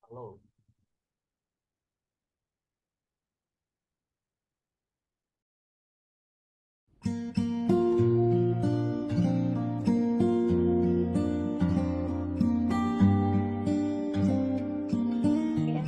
Halo. Ya.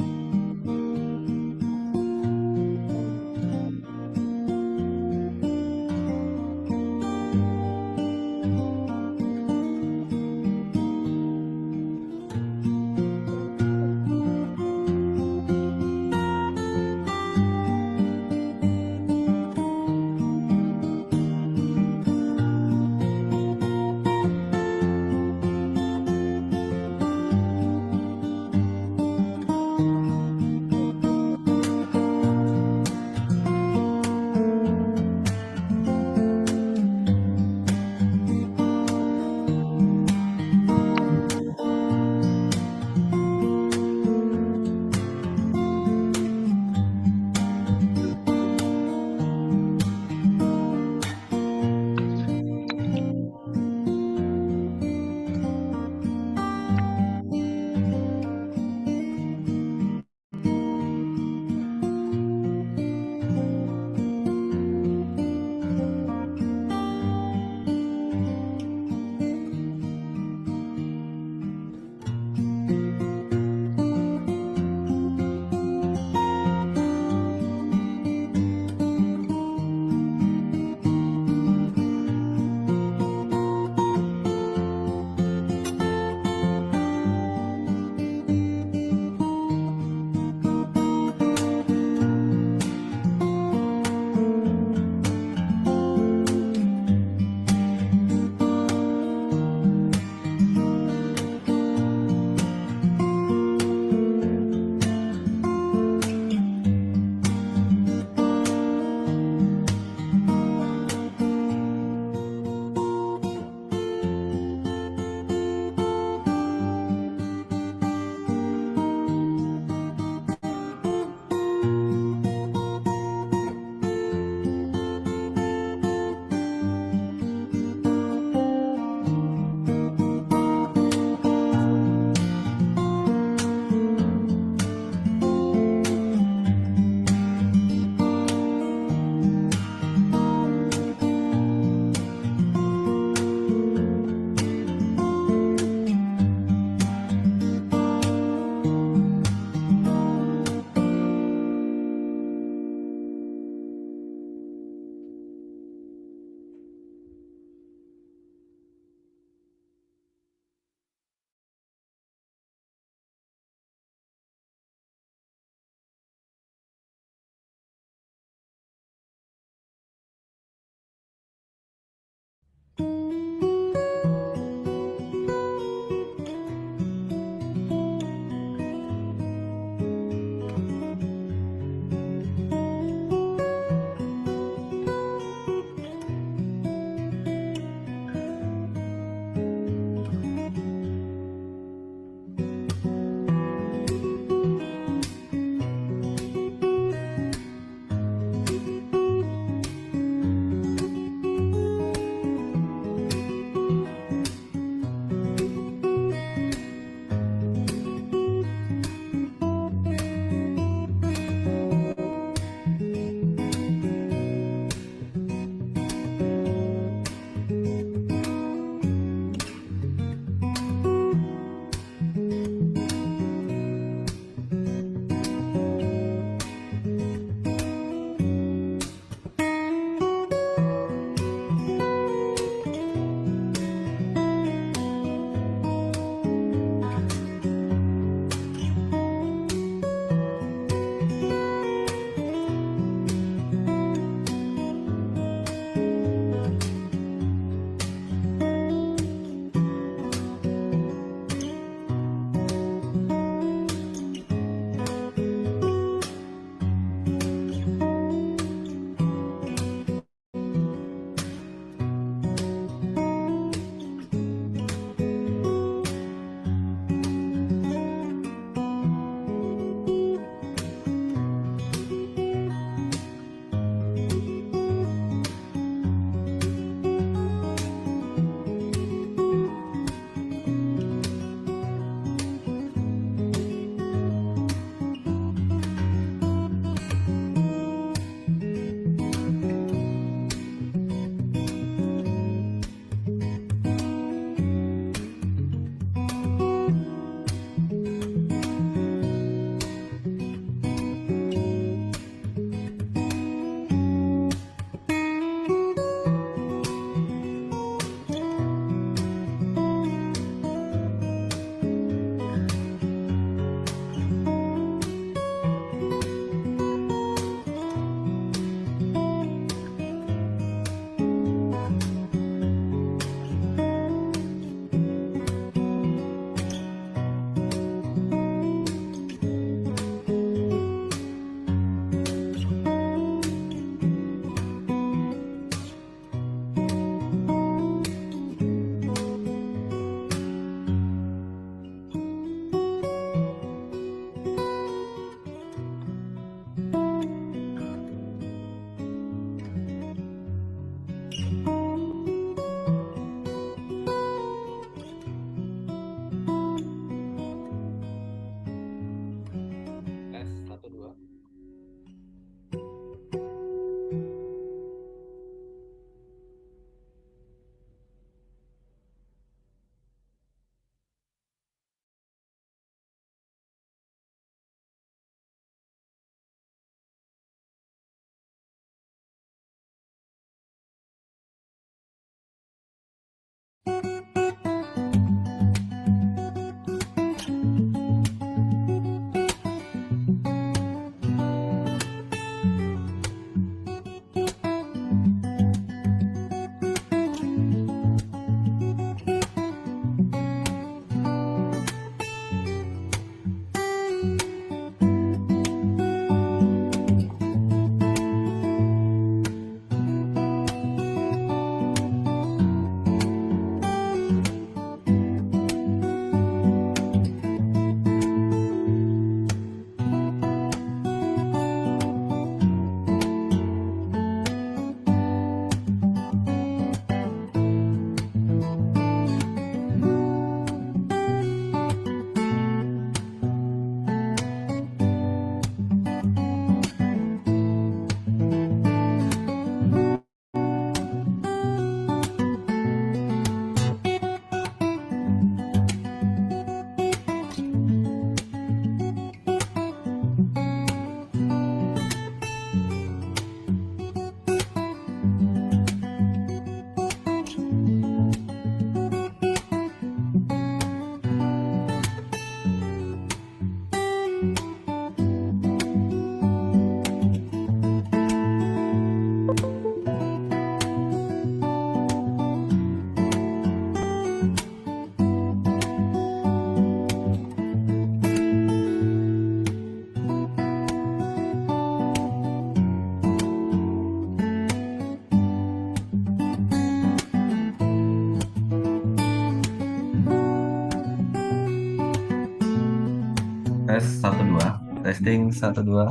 Tes satu dua, testing satu dua,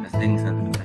testing satu dua.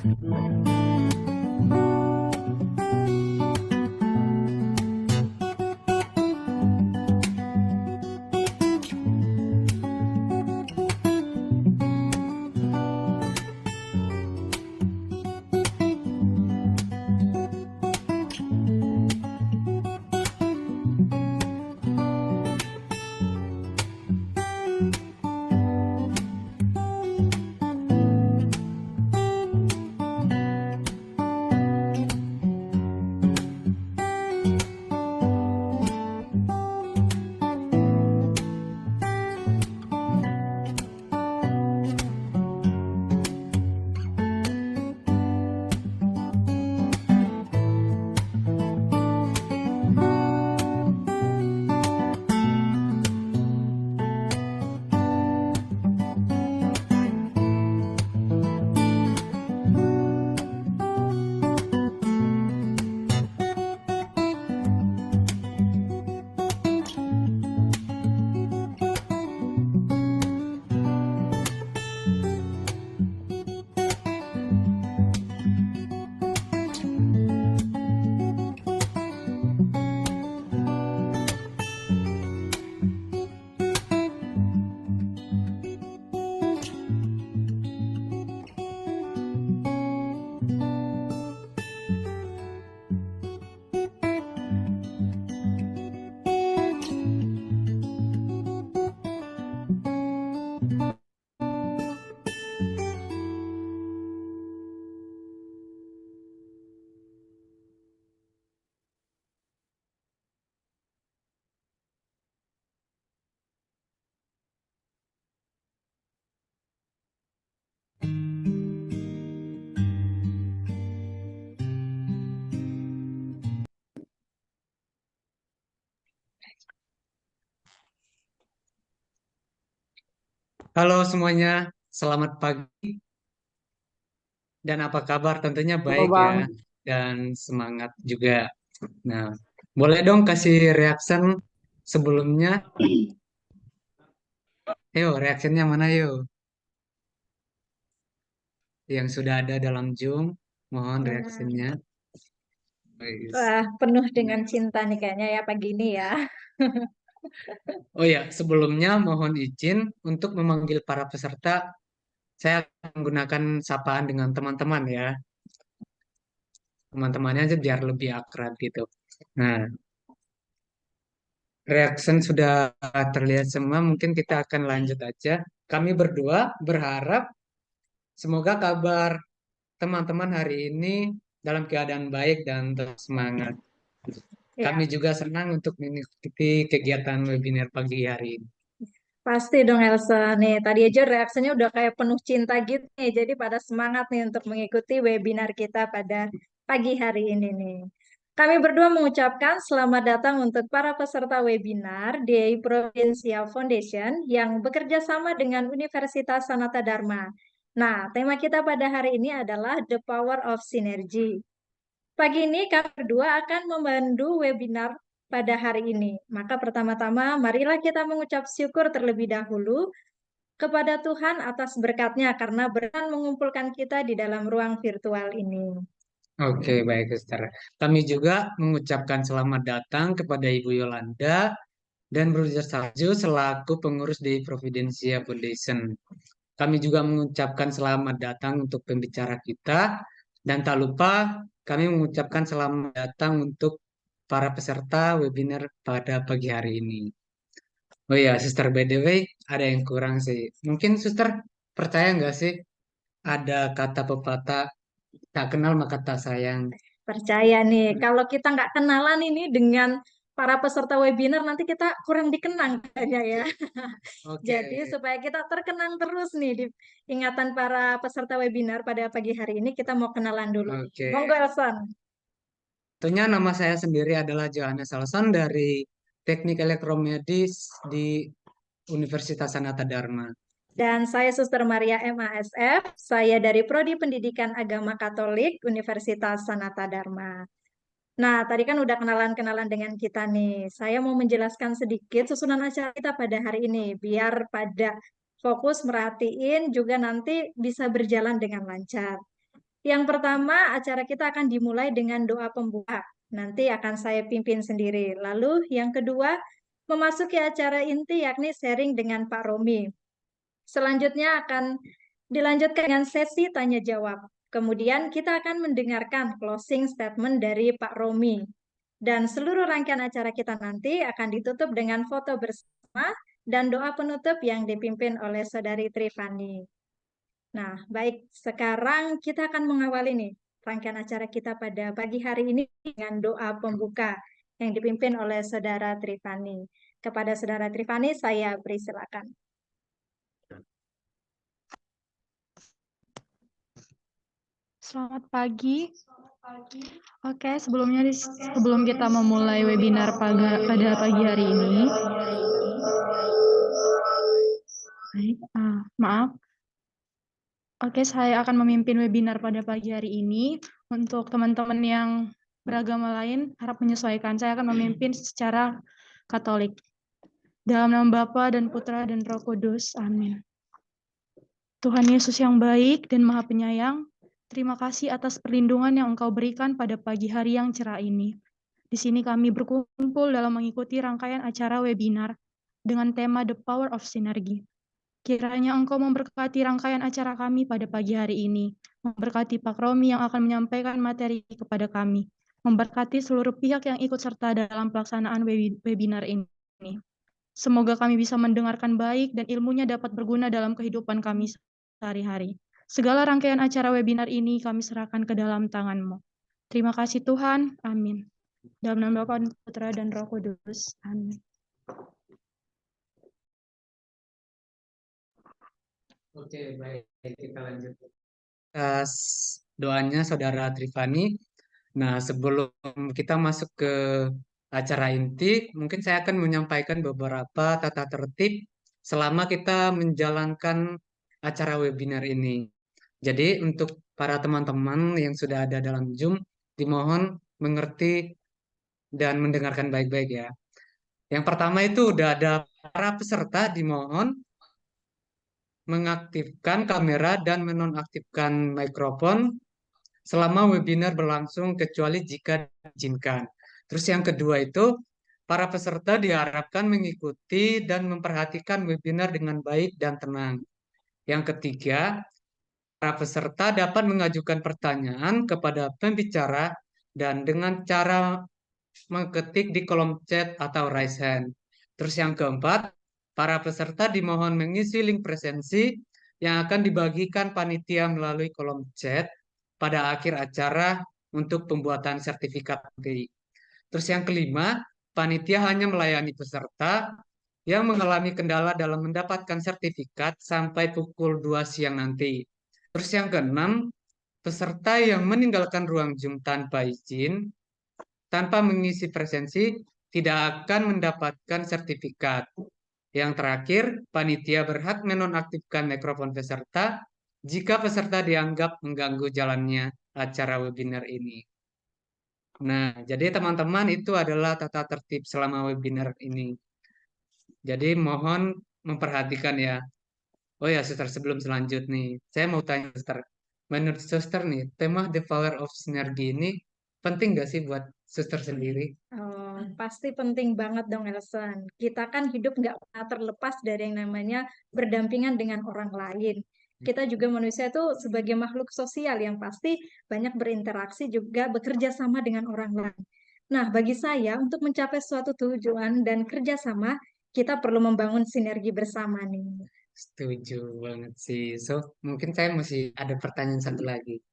Halo semuanya, selamat pagi dan apa kabar? Tentunya Halo baik ya Bang. dan semangat juga. Nah, boleh dong kasih reaction sebelumnya? Ayo, reactionnya mana yuk? Yang sudah ada dalam Zoom, mohon Hmm, reactionnya. Guys. Wah, penuh dengan cinta nih kayaknya ya pagi ini ya. Oh ya, sebelumnya mohon izin untuk memanggil para peserta. Saya akan menggunakan sapaan dengan teman-teman ya. Teman-temannya aja biar lebih akrab gitu. Nah, reaction sudah terlihat semua, mungkin kita akan lanjut aja. Kami berdua berharap semoga kabar teman-teman hari ini dalam keadaan baik dan tetap semangat. Kami Ya, juga senang untuk mengikuti kegiatan webinar pagi hari ini. pasti dong Elsa. Nih, tadi aja reaksinya udah kayak penuh cinta gitu nih. Jadi pada semangat nih untuk mengikuti webinar kita pada pagi hari ini nih. Kami berdua mengucapkan selamat datang untuk para peserta webinar di Provincia Foundation yang bekerja sama dengan Universitas Sanata Dharma. Nah, tema kita pada hari ini adalah The Power of Synergy. Pagi ini kami berdua akan memandu webinar pada hari ini. Maka pertama-tama marilah kita mengucap syukur terlebih dahulu kepada Tuhan atas berkatnya karena berkenan mengumpulkan kita di dalam ruang virtual ini. Oke, baik, Sister. Kami juga mengucapkan selamat datang kepada Ibu Yolanda dan Brother Sarju selaku pengurus di Providencia Foundation. Kami juga mengucapkan selamat datang untuk pembicara kita dan tak lupa kami mengucapkan selamat datang untuk para peserta webinar pada pagi hari ini. Oh iya, Suster, by the way, ada yang kurang sih. Mungkin Suster percaya nggak sih ada kata pepatah tak kenal maka tak sayang. Percaya nih, kalau kita nggak kenalan ini dengan para peserta webinar, nanti kita kurang dikenang kayaknya ya. Oke, Jadi supaya kita terkenang terus nih di ingatan para peserta webinar pada pagi hari ini, kita mau kenalan dulu nih. oke. Monggo Elson. Tentunya nama saya sendiri adalah Johannes Salson dari Teknik Elektromedis di Universitas Sanata Dharma. Dan saya Suster Maria MASF, saya dari Prodi Pendidikan Agama Katolik Universitas Sanata Dharma. Nah, tadi kan udah kenalan-kenalan dengan kita nih. Saya mau menjelaskan sedikit susunan acara kita pada hari ini, biar pada fokus merhatiin juga nanti bisa berjalan dengan lancar. Yang pertama, acara kita akan dimulai dengan doa pembuka. Nanti akan saya pimpin sendiri. Lalu yang kedua, memasuki acara inti yakni sharing dengan Pak Romi. Selanjutnya akan dilanjutkan dengan sesi tanya jawab. Kemudian kita akan mendengarkan closing statement dari Pak Romi. Dan seluruh rangkaian acara kita nanti akan ditutup dengan foto bersama dan doa penutup yang dipimpin oleh Saudari Trifani. Nah, baik, sekarang kita akan mengawali nih rangkaian acara kita pada pagi hari ini dengan doa pembuka yang dipimpin oleh Saudara Trifani. Kepada Saudara Trifani, saya beri silakan. Selamat pagi. Oke, sebelum kita memulai webinar pada pagi hari ini, maaf. Oke, saya akan memimpin webinar pada pagi hari ini. Untuk teman-teman yang beragama lain, harap menyesuaikan. Saya akan memimpin secara Katolik. Dalam nama Bapa dan Putra dan Roh Kudus. Amin. Tuhan Yesus yang baik dan Maha Penyayang, terima kasih atas perlindungan yang Engkau berikan pada pagi hari yang cerah ini. Di sini kami berkumpul dalam mengikuti rangkaian acara webinar dengan tema The Power of Synergy. Kiranya Engkau memberkati rangkaian acara kami pada pagi hari ini, memberkati Pak Romi yang akan menyampaikan materi kepada kami, memberkati seluruh pihak yang ikut serta dalam pelaksanaan webinar ini. Semoga kami bisa mendengarkan baik dan ilmunya dapat berguna dalam kehidupan kami sehari-hari. Segala rangkaian acara webinar ini kami serahkan ke dalam tangan-Mu. Terima kasih Tuhan. Amin. Dalam nama Bapa dan Putra dan Roh Kudus. Amin. Oke, baik. Kita lanjut. Doanya Saudara Trifani. Nah, sebelum kita masuk ke acara inti, mungkin saya akan menyampaikan beberapa tata tertib selama kita menjalankan acara webinar ini. Jadi, untuk para teman-teman yang sudah ada dalam Zoom, dimohon mengerti dan mendengarkan baik-baik ya. Yang pertama itu udah ada para peserta dimohon mengaktifkan kamera dan menonaktifkan mikrofon selama webinar berlangsung kecuali jika diizinkan. Terus yang kedua itu para peserta diharapkan mengikuti dan memperhatikan webinar dengan baik dan tenang. Yang ketiga, para peserta dapat mengajukan pertanyaan kepada pembicara dan dengan cara mengetik di kolom chat atau raise hand. Terus yang keempat, para peserta dimohon mengisi link presensi yang akan dibagikan panitia melalui kolom chat pada akhir acara untuk pembuatan sertifikat nanti. Terus yang kelima, panitia hanya melayani peserta yang mengalami kendala dalam mendapatkan sertifikat sampai pukul 2 siang nanti. Terus yang keenam, peserta yang meninggalkan ruang Zoom tanpa izin tanpa mengisi presensi tidak akan mendapatkan sertifikat. Yang terakhir, panitia berhak menonaktifkan mikrofon peserta jika peserta dianggap mengganggu jalannya acara webinar ini. Nah, jadi teman-teman itu adalah tata tertib selama webinar ini. Jadi mohon memperhatikan ya. Oh ya, suster, sebelum selanjut nih, saya mau tanya suster. Menurut suster nih, tema The Power of Synergy ini penting nggak sih buat suster sendiri? Oh, pasti penting banget dong, Elson. Kita kan hidup nggak pernah terlepas dari yang namanya berdampingan dengan orang lain. Kita juga manusia itu sebagai makhluk sosial yang pasti banyak berinteraksi juga bekerja sama dengan orang lain. Nah, bagi saya untuk mencapai suatu tujuan dan kerjasama, kita perlu membangun sinergi bersama nih. Setuju banget sih. So, mungkin saya masih ada pertanyaan satu lagi.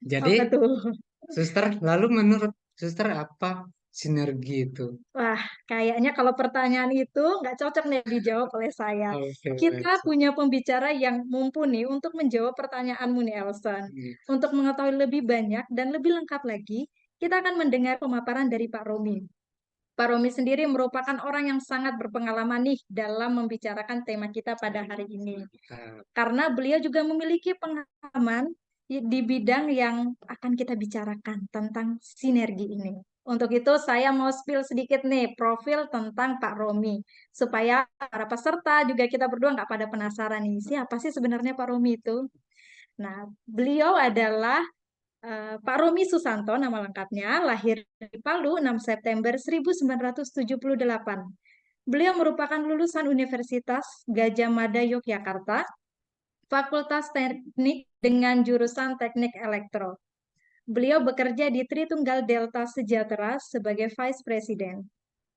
Jadi, Apa tuh? suster, lalu menurut suster apa sinergi itu? Wah, kayaknya kalau pertanyaan itu nggak cocok nih dijawab oleh saya. Oke, baik. Kita punya pembicara yang mumpuni untuk menjawab pertanyaanmu nih, Elson. Hmm, Untuk mengetahui lebih banyak dan lebih lengkap lagi, kita akan mendengar pemaparan dari Pak Romi. Pak Romi sendiri merupakan orang yang sangat berpengalaman nih dalam membicarakan tema kita pada hari ini. ah, Karena beliau juga memiliki pengalaman di bidang yang akan kita bicarakan tentang sinergi ini. Untuk itu saya mau spill sedikit nih profil tentang Pak Romi. Supaya para peserta juga kita berdua nggak pada penasaran nih, siapa sih sebenarnya Pak Romi itu? Nah, beliau adalah Pak Romi Susanto, nama lengkapnya, lahir di Palu 6 September 1978. Beliau merupakan lulusan Universitas Gadjah Mada Yogyakarta, Fakultas Teknik dengan jurusan Teknik Elektro. Beliau bekerja di Tritunggal Delta Sejahtera sebagai Vice President.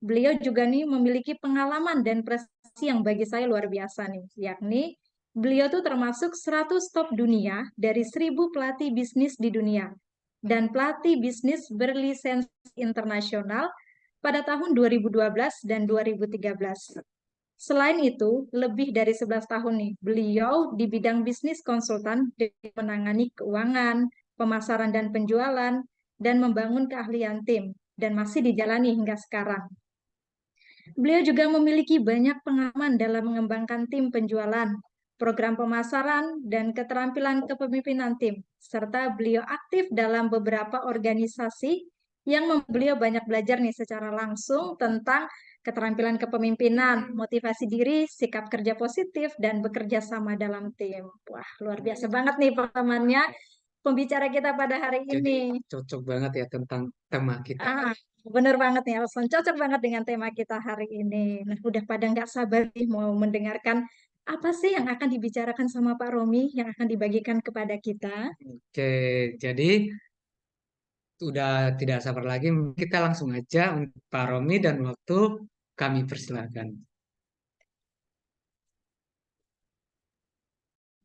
Beliau juga nih memiliki pengalaman dan prestasi yang bagi saya luar biasa nih, yakni beliau tuh termasuk 100 top dunia dari 1.000 pelatih bisnis di dunia dan pelatih bisnis berlisensi internasional pada tahun 2012 dan 2013. Selain itu, lebih dari 11 tahun nih, beliau di bidang bisnis konsultan menangani keuangan, pemasaran dan penjualan, dan membangun keahlian tim, dan masih dijalani hingga sekarang. Beliau juga memiliki banyak pengalaman dalam mengembangkan tim penjualan, program pemasaran, dan keterampilan kepemimpinan tim, serta beliau aktif dalam beberapa organisasi yang beliau banyak belajar nih secara langsung tentang keterampilan kepemimpinan, motivasi diri, sikap kerja positif, dan bekerja sama dalam tim. Wah, luar biasa banget nih pengalamannya pembicara kita pada hari Jadi ini. cocok banget ya tentang tema kita. Bener banget nih, Elson. Cocok banget dengan tema kita hari ini. Nah, udah pada nggak sabar nih mau mendengarkan apa sih yang akan dibicarakan sama Pak Romi, yang akan dibagikan kepada kita. Oke, jadi udah tidak sabar lagi. Kita langsung aja untuk Pak Romi dan waktu kami persilakan.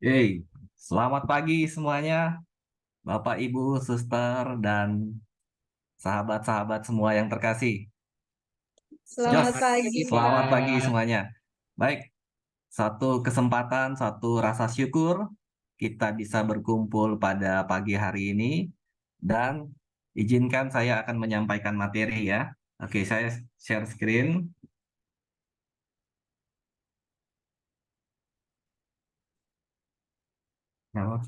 Yeay, selamat pagi semuanya, Bapak, Ibu, Suster, dan sahabat-sahabat semua yang terkasih. Selamat Jos, pagi, selamat pagi Pak. semuanya. Baik, satu kesempatan, satu rasa syukur kita bisa berkumpul pada pagi hari ini dan izinkan saya akan menyampaikan materi ya. Oke, saya share screen. Nah,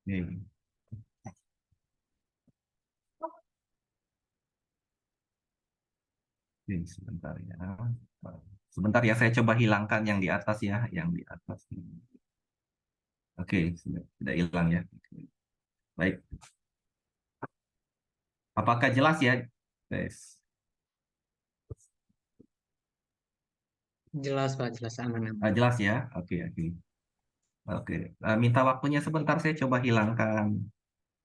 Oke. Oke, sebentar ya. Sebentar ya, saya coba hilangkan yang di atas ya, yang di atas. Oke, sudah hilang ya. Baik. Apakah jelas ya, guys? Jelas Pak, jelas aman-aman. Jelas ya. Oke, oke. Oke. Minta waktunya sebentar, saya coba hilangkan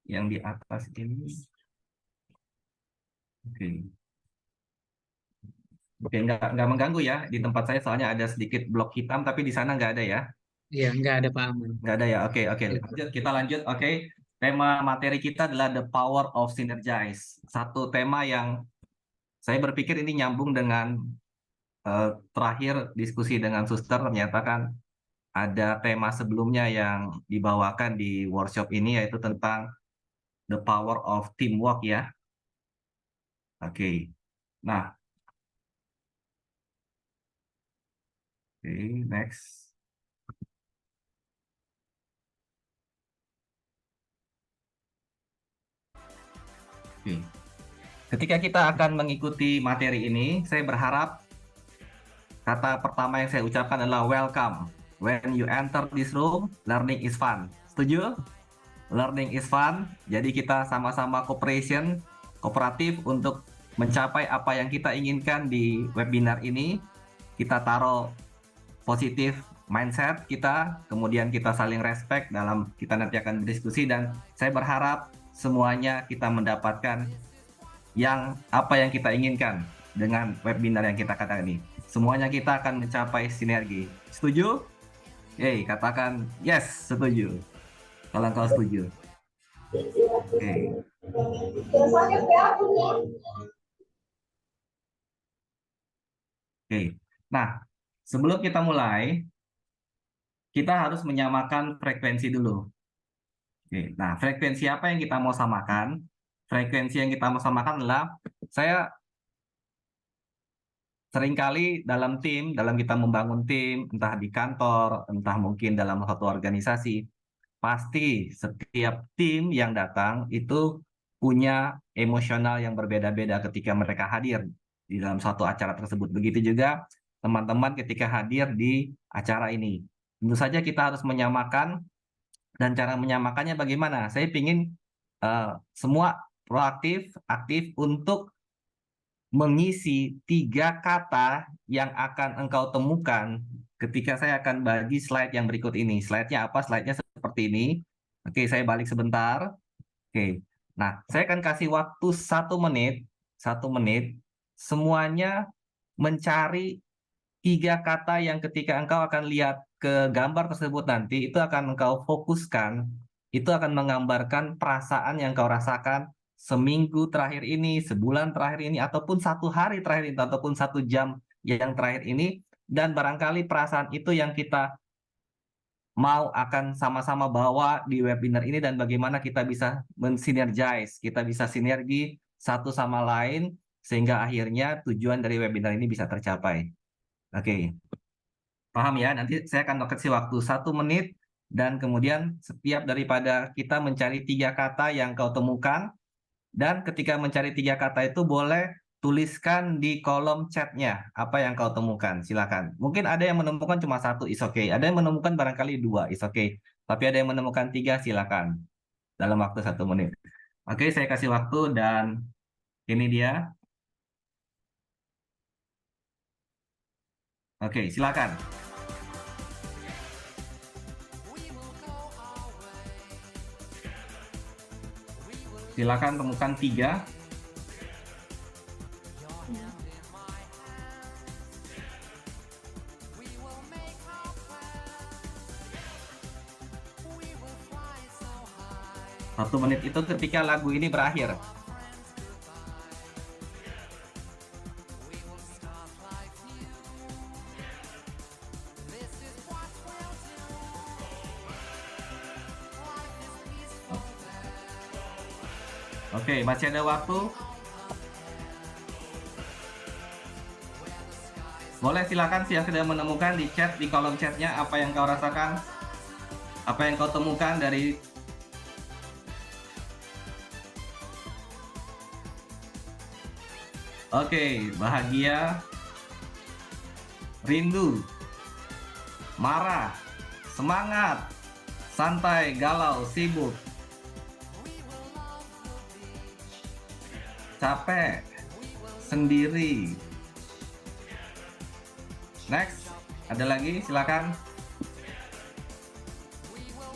yang di atas ini. Oke. Oke, nggak mengganggu ya. Di tempat saya soalnya ada sedikit blok hitam, tapi di sana nggak ada ya. Iya, nggak ada Pak Aman. Nggak ada ya. Oke, oke. Lanjut, kita lanjut. Oke. Tema materi kita adalah The Power of Synergize. Satu tema yang saya berpikir ini nyambung dengan terakhir diskusi dengan Suster. Ternyata kan ada tema sebelumnya yang dibawakan di workshop ini, yaitu tentang The Power of Teamwork ya. Oke. Nah, oke, next. Oke. Ketika kita akan mengikuti materi ini, saya berharap kata pertama yang saya ucapkan adalah welcome. When you enter this room, learning is fun. Setuju? Learning is fun. Jadi kita sama-sama kooperatif untuk mencapai apa yang kita inginkan di webinar ini. Kita taruh positif mindset kita, kemudian kita saling respect dalam kita nanti akan berdiskusi, dan saya berharap semuanya kita mendapatkan apa yang kita inginkan dengan webinar yang kita katakan ini. Semuanya kita akan mencapai sinergi. Setuju? Oke, katakan yes, setuju. Kalau kau setuju. Oke. Oke. Nah, sebelum kita mulai, kita harus menyamakan frekuensi dulu. Oke. Nah, frekuensi apa yang kita mau samakan? Frekuensi yang kita mau samakan adalah saya seringkali dalam tim, dalam kita membangun tim, entah di kantor, entah mungkin dalam satu organisasi, pasti setiap tim yang datang itu punya emosional yang berbeda-beda ketika mereka hadir di dalam suatu acara tersebut. Begitu juga teman-teman ketika hadir di acara ini. Tentu saja kita harus menyamakan, dan cara menyamakannya bagaimana? Saya ingin semua proaktif, aktif untuk mengisi 3 kata yang akan engkau temukan ketika saya akan bagi slide yang berikut ini. Slide-nya apa? Slide-nya seperti ini. Oke, saya balik sebentar. Oke, nah saya akan kasih waktu 1 menit, 1 menit, semuanya mencari 3 kata yang ketika engkau akan lihat ke gambar tersebut nanti, itu akan engkau fokuskan, itu akan menggambarkan perasaan yang kau rasakan seminggu terakhir ini, sebulan terakhir ini, ataupun 1 hari terakhir ini, ataupun 1 jam yang terakhir ini, dan barangkali perasaan itu yang kita mau akan sama-sama bawa di webinar ini, dan bagaimana kita bisa mensinergize, kita bisa sinergi satu sama lain, sehingga akhirnya tujuan dari webinar ini bisa tercapai. Oke, paham ya? Nanti saya akan kasih waktu 1 menit, dan kemudian setiap daripada kita mencari 3 kata yang kau temukan, dan ketika mencari 3 kata itu boleh tuliskan di kolom chatnya apa yang kau temukan. Silakan. Mungkin ada yang menemukan cuma 1, is okay. Ada yang menemukan barangkali 2, is okay. Tapi ada yang menemukan 3, silakan. Dalam waktu 1 menit. Oke, saya kasih waktu, dan ini dia. Oke, silakan. Silakan temukan 3. Satu menit itu ketika lagu ini berakhir. Oke, masih ada waktu. Boleh silakan yang sudah menemukan di chat, di kolom chatnya, apa yang kau rasakan, apa yang kau temukan dari Oke, bahagia, rindu, marah, semangat, santai, galau, sibuk, capek, sendiri. Next, ada lagi, silakan.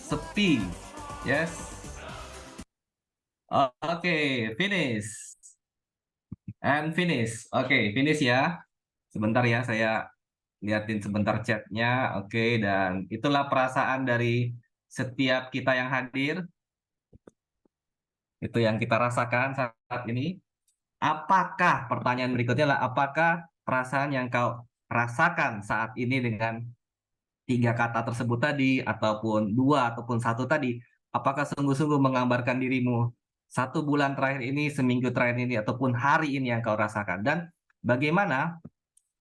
Sepi, yes. Oke, finish. And finish. Oke, finish ya. Sebentar ya, saya liatin sebentar chatnya. Oke, dan itulah perasaan dari setiap kita yang hadir. Itu yang kita rasakan saat ini. Apakah, pertanyaan berikutnya adalah, apakah perasaan yang kau rasakan saat ini dengan 3 kata tersebut tadi, ataupun 2, ataupun 1 tadi, apakah sungguh-sungguh menggambarkan dirimu 1 bulan terakhir ini, seminggu terakhir ini, ataupun hari ini yang kau rasakan? Dan bagaimana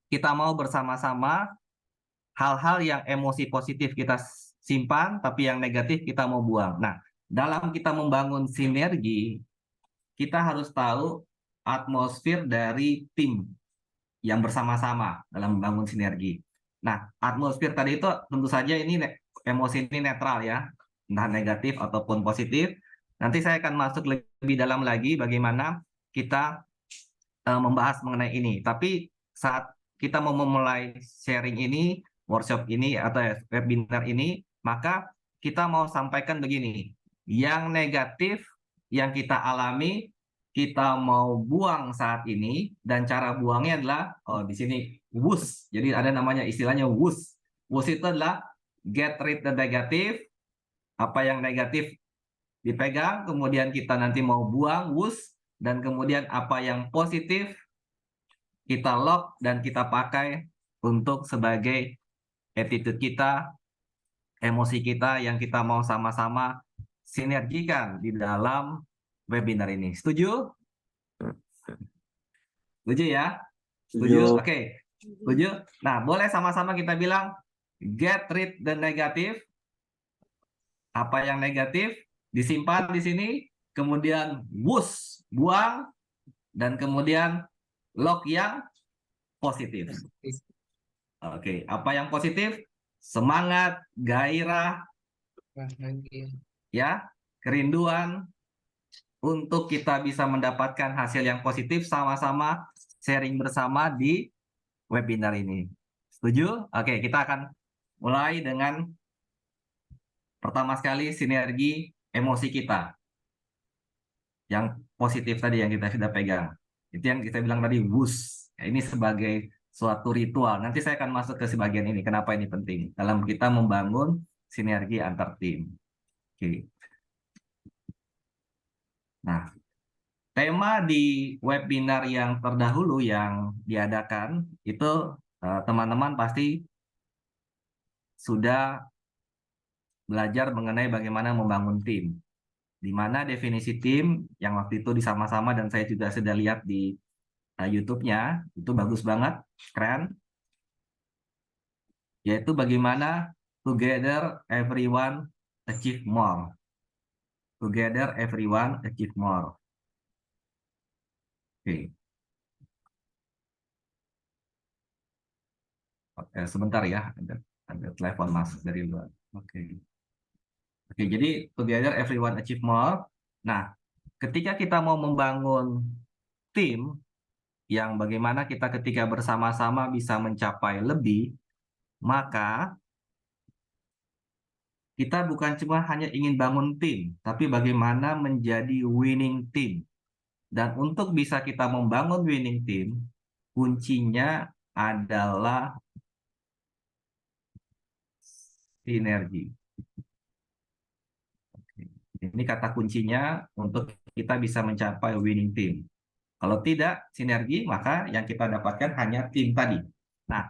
kita mau bersama-sama hal-hal yang emosi positif kita simpan, tapi yang negatif kita mau buang. Nah, dalam kita membangun sinergi, kita harus tahu atmosfer dari tim yang bersama-sama dalam membangun sinergi. Nah, atmosfer tadi itu tentu saja ini emosi ini netral ya, entah negatif ataupun positif. Nanti saya akan masuk lebih dalam lagi bagaimana kita membahas mengenai ini. Tapi saat kita mau memulai sharing ini, workshop ini, atau webinar ini, maka kita mau sampaikan begini. Yang negatif yang kita alami, kita mau buang saat ini, dan cara buangnya adalah, di sini, wus. Jadi ada namanya istilahnya wus. Wus itu adalah get rid the negative, apa yang negatif dipegang, kemudian kita nanti mau buang, wus, dan kemudian apa yang positif kita lock dan kita pakai untuk sebagai attitude kita, emosi kita yang kita mau sama-sama sinergikan di dalam webinar ini. Setuju? Setuju ya? Setuju? Oke. Setuju? Nah, boleh sama-sama kita bilang get rid the negative. Apa yang negatif disimpan di sini, kemudian wush, buang, dan kemudian lock yang positif. Oke, apa yang positif? Semangat, gairah, ya, kerinduan untuk kita bisa mendapatkan hasil yang positif sama-sama sharing bersama di webinar ini. Setuju? Oke, kita akan mulai dengan pertama sekali sinergi emosi kita yang positif tadi yang kita sudah pegang. Itu yang kita bilang tadi wush. Ini sebagai suatu ritual. Nanti saya akan masuk ke sebagian ini. Kenapa ini penting dalam kita membangun sinergi antar tim. Oke. Nah, tema di webinar yang terdahulu yang diadakan itu teman-teman pasti sudah belajar mengenai bagaimana membangun tim. Di mana definisi tim yang waktu itu disama-sama dan saya juga sudah lihat di YouTube-nya, itu bagus banget, keren. Yaitu bagaimana together everyone achieve more. Together everyone achieve more. Oke. Oke, sebentar ya, ada telepon masuk dari luar. Oke. Oke, jadi together everyone achieve more. Nah, ketika kita mau membangun tim yang bagaimana kita ketika bersama-sama bisa mencapai lebih, maka kita bukan cuma hanya ingin bangun tim, tapi bagaimana menjadi winning team. Dan untuk bisa kita membangun winning team, kuncinya adalah sinergi. Ini kata kuncinya untuk kita bisa mencapai winning team. Kalau tidak sinergi, maka yang kita dapatkan hanya tim tadi. Nah,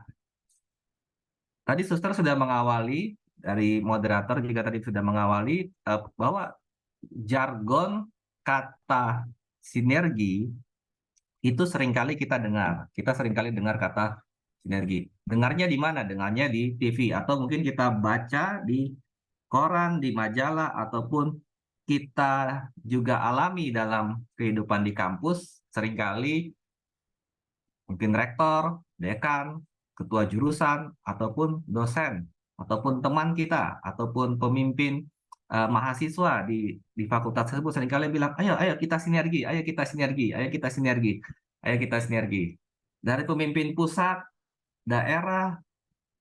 tadi Suster sudah mengawali, dari moderator juga tadi sudah mengawali bahwa jargon kata sinergi itu seringkali kita dengar. Kita seringkali dengar kata sinergi. Dengarnya di mana? Dengarnya di TV atau mungkin kita baca di koran, di majalah, ataupun kita juga alami dalam kehidupan di kampus. Seringkali mungkin rektor, dekan, ketua jurusan, ataupun dosen, ataupun teman kita, ataupun pemimpin mahasiswa di fakultas tersebut seringkali bilang, ayo kita sinergi, ayo kita sinergi, ayo kita sinergi, ayo kita sinergi. Dari pemimpin pusat, daerah,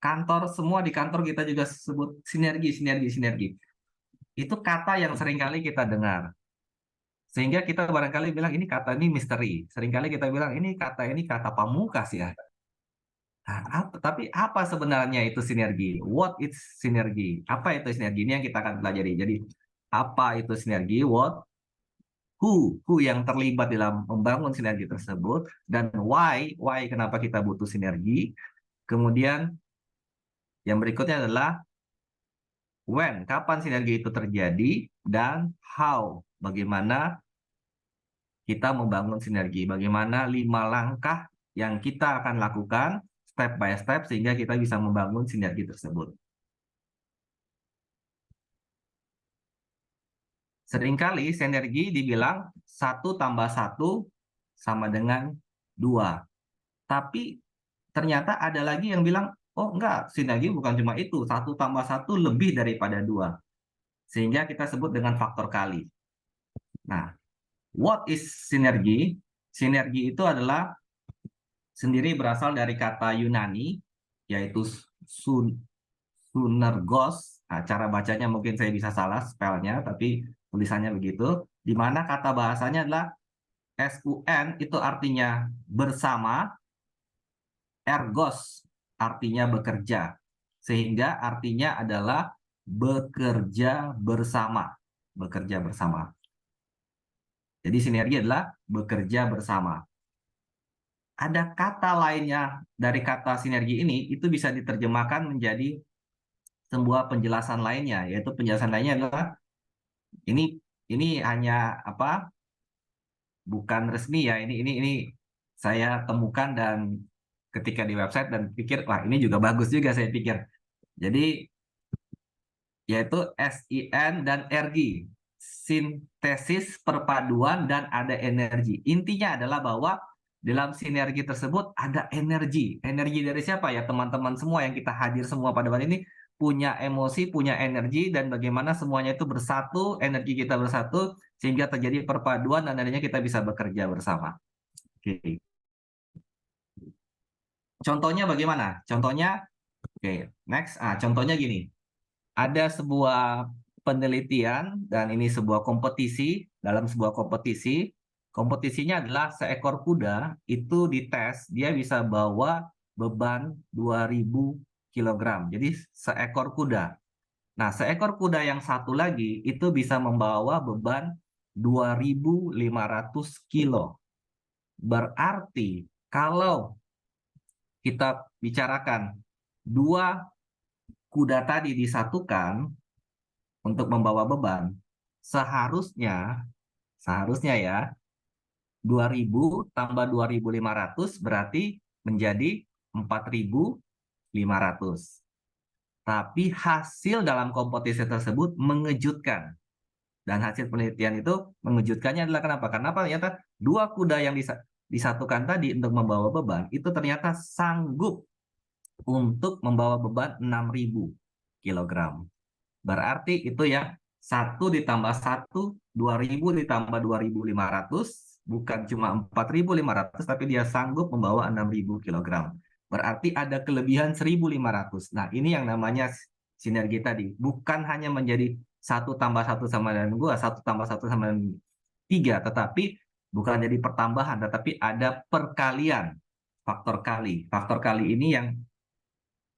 kantor, semua di kantor kita juga sebut sinergi, sinergi, sinergi. Itu kata yang seringkali kita dengar. Sehingga kita barangkali bilang ini kata ini misteri. Seringkali kita bilang ini kata pamungkas ya. Nah, tapi apa sebenarnya itu sinergi? What is sinergi? Apa itu sinergi? Ini yang kita akan pelajari. Jadi apa itu sinergi? What? Who yang terlibat dalam membangun sinergi tersebut, dan why kenapa kita butuh sinergi. Kemudian yang berikutnya adalah when, kapan sinergi itu terjadi, dan how, bagaimana kita membangun sinergi, bagaimana 5 langkah yang kita akan lakukan step by step sehingga kita bisa membangun sinergi tersebut. Seringkali sinergi dibilang 1 tambah 1 sama dengan 2. Tapi ternyata ada lagi yang bilang, oh enggak, sinergi bukan cuma itu, 1 tambah 1 lebih daripada 2. Sehingga kita sebut dengan faktor kali. Nah, what is sinergi? Sinergi itu adalah sendiri berasal dari kata Yunani, yaitu sunergos. Nah, cara bacanya mungkin saya bisa salah spellnya, tapi tulisannya begitu. Di mana kata bahasanya adalah sun itu artinya bersama, ergos artinya bekerja, sehingga artinya adalah bekerja bersama, bekerja bersama. Jadi sinergi adalah bekerja bersama. Ada kata lainnya dari kata sinergi ini, itu bisa diterjemahkan menjadi sebuah penjelasan lainnya, yaitu penjelasan lainnya adalah ini hanya bukan resmi ya, ini saya temukan dan ketika di website dan pikir, wah ini juga bagus juga saya pikir. Jadi yaitu SIN dan RG, sintesis, perpaduan, dan ada energi. Intinya adalah bahwa dalam sinergi tersebut ada energi. Energi dari siapa ya teman-teman semua yang kita hadir semua pada hari ini punya emosi, punya energi, dan bagaimana semuanya itu bersatu, energi kita bersatu, sehingga terjadi perpaduan dan akhirnya kita bisa bekerja bersama. Oke. Contohnya bagaimana? Contohnya, oke, next. Contohnya gini. Ada sebuah penelitian dan ini sebuah kompetisi. Dalam sebuah kompetisi, kompetisinya adalah seekor kuda itu dites, dia bisa bawa beban 2000 kg. Jadi seekor kuda. Nah, seekor kuda yang satu lagi itu bisa membawa beban 2500 kilo. Berarti kalau kita bicarakan dua kuda tadi disatukan untuk membawa beban, seharusnya ya 2000 tambah 2500 berarti menjadi 4500. Tapi hasil dalam kompetisi tersebut mengejutkan. Dan hasil penelitian itu mengejutkannya adalah kenapa? Karena ternyata dua kuda yang disatukan tadi untuk membawa beban itu ternyata sanggup untuk membawa beban 6000 kg. Berarti itu ya 1 ditambah 1, 2000 ditambah 2500, bukan cuma 4500, tapi dia sanggup membawa 6000 kg. Berarti ada kelebihan 1500. Nah, ini yang namanya sinergi tadi. Bukan hanya menjadi 1 tambah 1 sama dengan 2, 1 tambah 1 sama dengan 3, tetapi bukan jadi pertambahan, tetapi ada perkalian, faktor kali. Faktor kali ini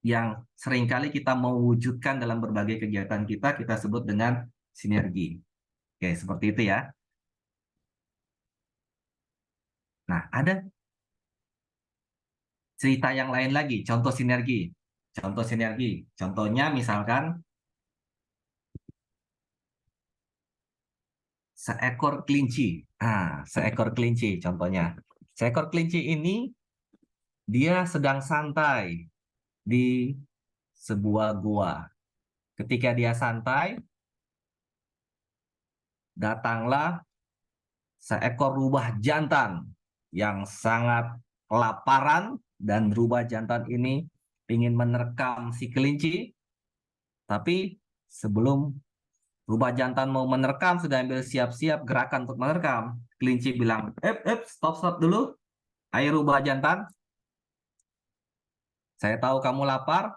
yang seringkali kita mewujudkan dalam berbagai kegiatan kita sebut dengan sinergi. Oke, seperti itu ya. Nah, ada cerita yang lain lagi, contoh sinergi. Contoh sinergi, contohnya misalkan seekor kelinci. Seekor kelinci contohnya. Seekor kelinci ini dia sedang santai di sebuah gua. Ketika dia santai, datanglah seekor rubah jantan yang sangat kelaparan, dan rubah jantan ini ingin menerkam si kelinci. Tapi sebelum rubah jantan mau menerkam, sudah ambil siap-siap gerakan untuk menerkam, kelinci bilang, stop dulu. Ayo rubah jantan, saya tahu kamu lapar,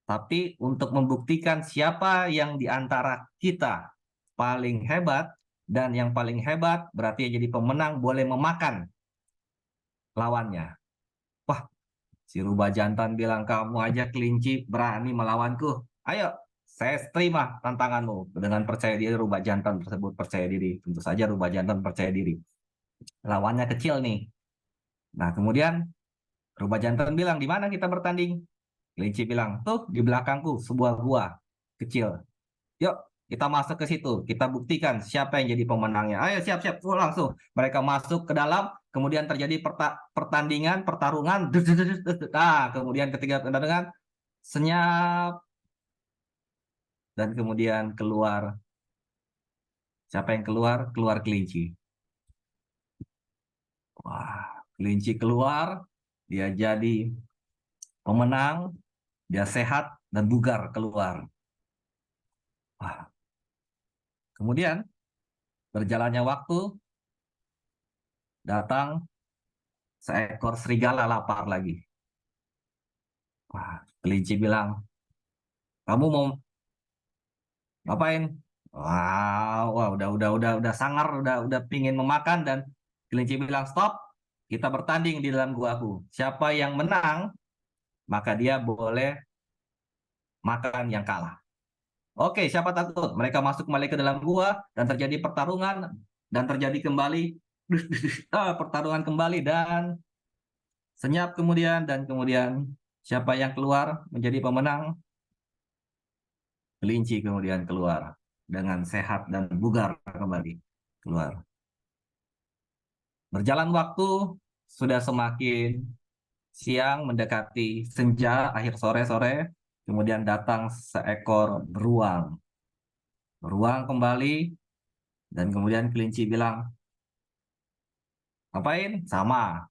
tapi untuk membuktikan siapa yang di antara kita paling hebat, dan yang paling hebat berarti yang jadi pemenang boleh memakan lawannya. Wah, si rubah jantan bilang, kamu aja kelinci berani melawanku. Ayo, saya terima tantanganmu. Dengan percaya diri, rubah jantan tersebut percaya diri. Tentu saja rubah jantan percaya diri. Lawannya kecil nih. Nah, kemudian rubah jantan bilang, di mana kita bertanding? Kelinci bilang, tuh di belakangku sebuah gua kecil. Yuk, kita masuk ke situ. Kita buktikan siapa yang jadi pemenangnya. Ayo, siap-siap. Langsung mereka masuk ke dalam. Kemudian terjadi pertandingan, pertarungan. Kemudian ketika pertandingan, senyap. Dan kemudian keluar. Siapa yang keluar? Keluar kelinci. Wah, kelinci keluar. Dia jadi pemenang. Dia sehat dan bugar keluar. Wah. Kemudian berjalannya waktu, datang seekor serigala lapar lagi. Wah, kelinci bilang, kamu mau ngapain? Wah, udah sangar, udah pingin memakan, dan kelinci bilang, stop, kita bertanding di dalam guaku. Siapa yang menang, maka dia boleh makan yang kalah. Oke, siapa takut? Mereka masuk kembali ke dalam gua dan terjadi pertarungan, dan terjadi kembali pertarungan kembali, dan senyap kemudian, dan kemudian siapa yang keluar menjadi pemenang? Kelinci kemudian keluar dengan sehat dan bugar kembali keluar. Berjalan waktu, sudah semakin Siang mendekati senja, akhir sore-sore, kemudian datang seekor beruang. Beruang kembali, dan kemudian kelinci bilang, ngapain? Sama.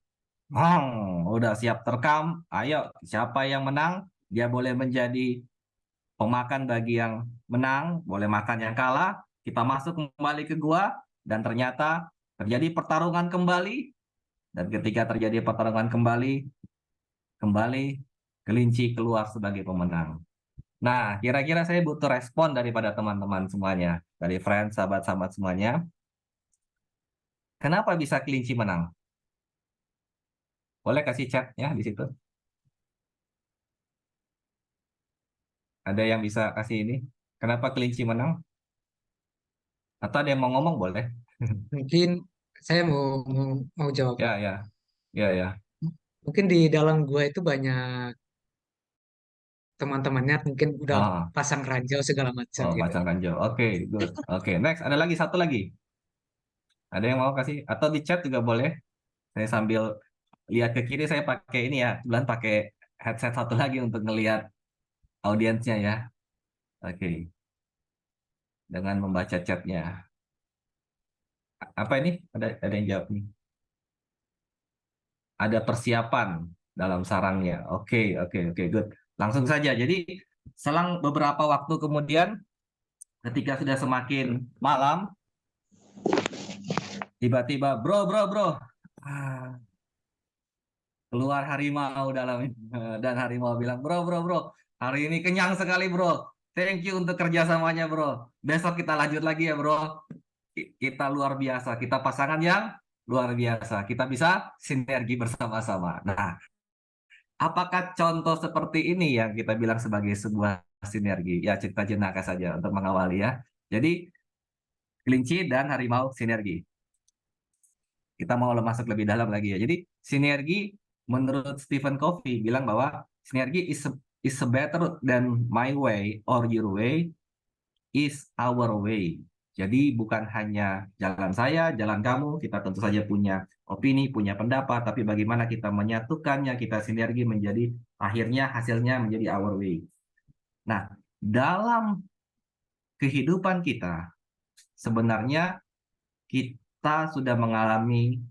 Udah siap terkam. Ayo, siapa yang menang? Dia boleh menjadi pemakan bagi yang menang, boleh makan yang kalah. Kita masuk kembali ke gua, dan ternyata terjadi pertarungan kembali. Dan ketika terjadi pertarungan kembali kelinci keluar sebagai pemenang. Nah, kira-kira saya butuh respon daripada teman-teman semuanya, dari friends, sahabat-sahabat semuanya. Kenapa bisa kelinci menang? Boleh kasih chat ya di situ. Ada yang bisa kasih ini? Kenapa kelinci menang? Atau ada yang mau ngomong boleh? Mungkin saya mau jawab, Pak. Ya, ya, ya, ya. Mungkin di dalam gua itu banyak teman-temannya mungkin udah Ah, pasang ranjau segala macam oh, gitu. kacang ranjau. Oke, good. Oke, next. Ada lagi satu lagi. Ada yang mau kasih? Atau di chat juga boleh. Saya sambil lihat ke kiri, saya pakai ini ya. Kebetulan pakai headset satu lagi untuk ngelihat audiensnya ya. Oke, dengan membaca chatnya. Apa ini? Ada yang jawab nih. Ada persiapan dalam sarangnya. Oke, oke, oke, good. Langsung saja. Jadi, selang beberapa waktu kemudian, ketika sudah semakin malam, tiba-tiba, bro, ah, keluar harimau dan harimau bilang, bro, hari ini kenyang sekali, bro. Thank you untuk kerjasamanya, bro. Besok kita lanjut lagi ya, bro. Kita luar biasa, kita pasangan yang luar biasa. Kita bisa sinergi bersama-sama. Nah, apakah contoh seperti ini yang kita bilang sebagai sebuah sinergi? Ya, cerita jenaka saja untuk mengawali ya. Jadi, kelinci dan harimau sinergi. Kita mau masuk lebih dalam lagi ya. Jadi, sinergi menurut Stephen Covey bilang bahwa sinergi is a better than my way or your way is our way. Jadi bukan hanya jalan saya, jalan kamu, kita tentu saja punya opini, punya pendapat, tapi bagaimana kita menyatukannya, kita sinergi menjadi akhirnya hasilnya menjadi our way. Nah, dalam kehidupan kita sebenarnya kita sudah mengalami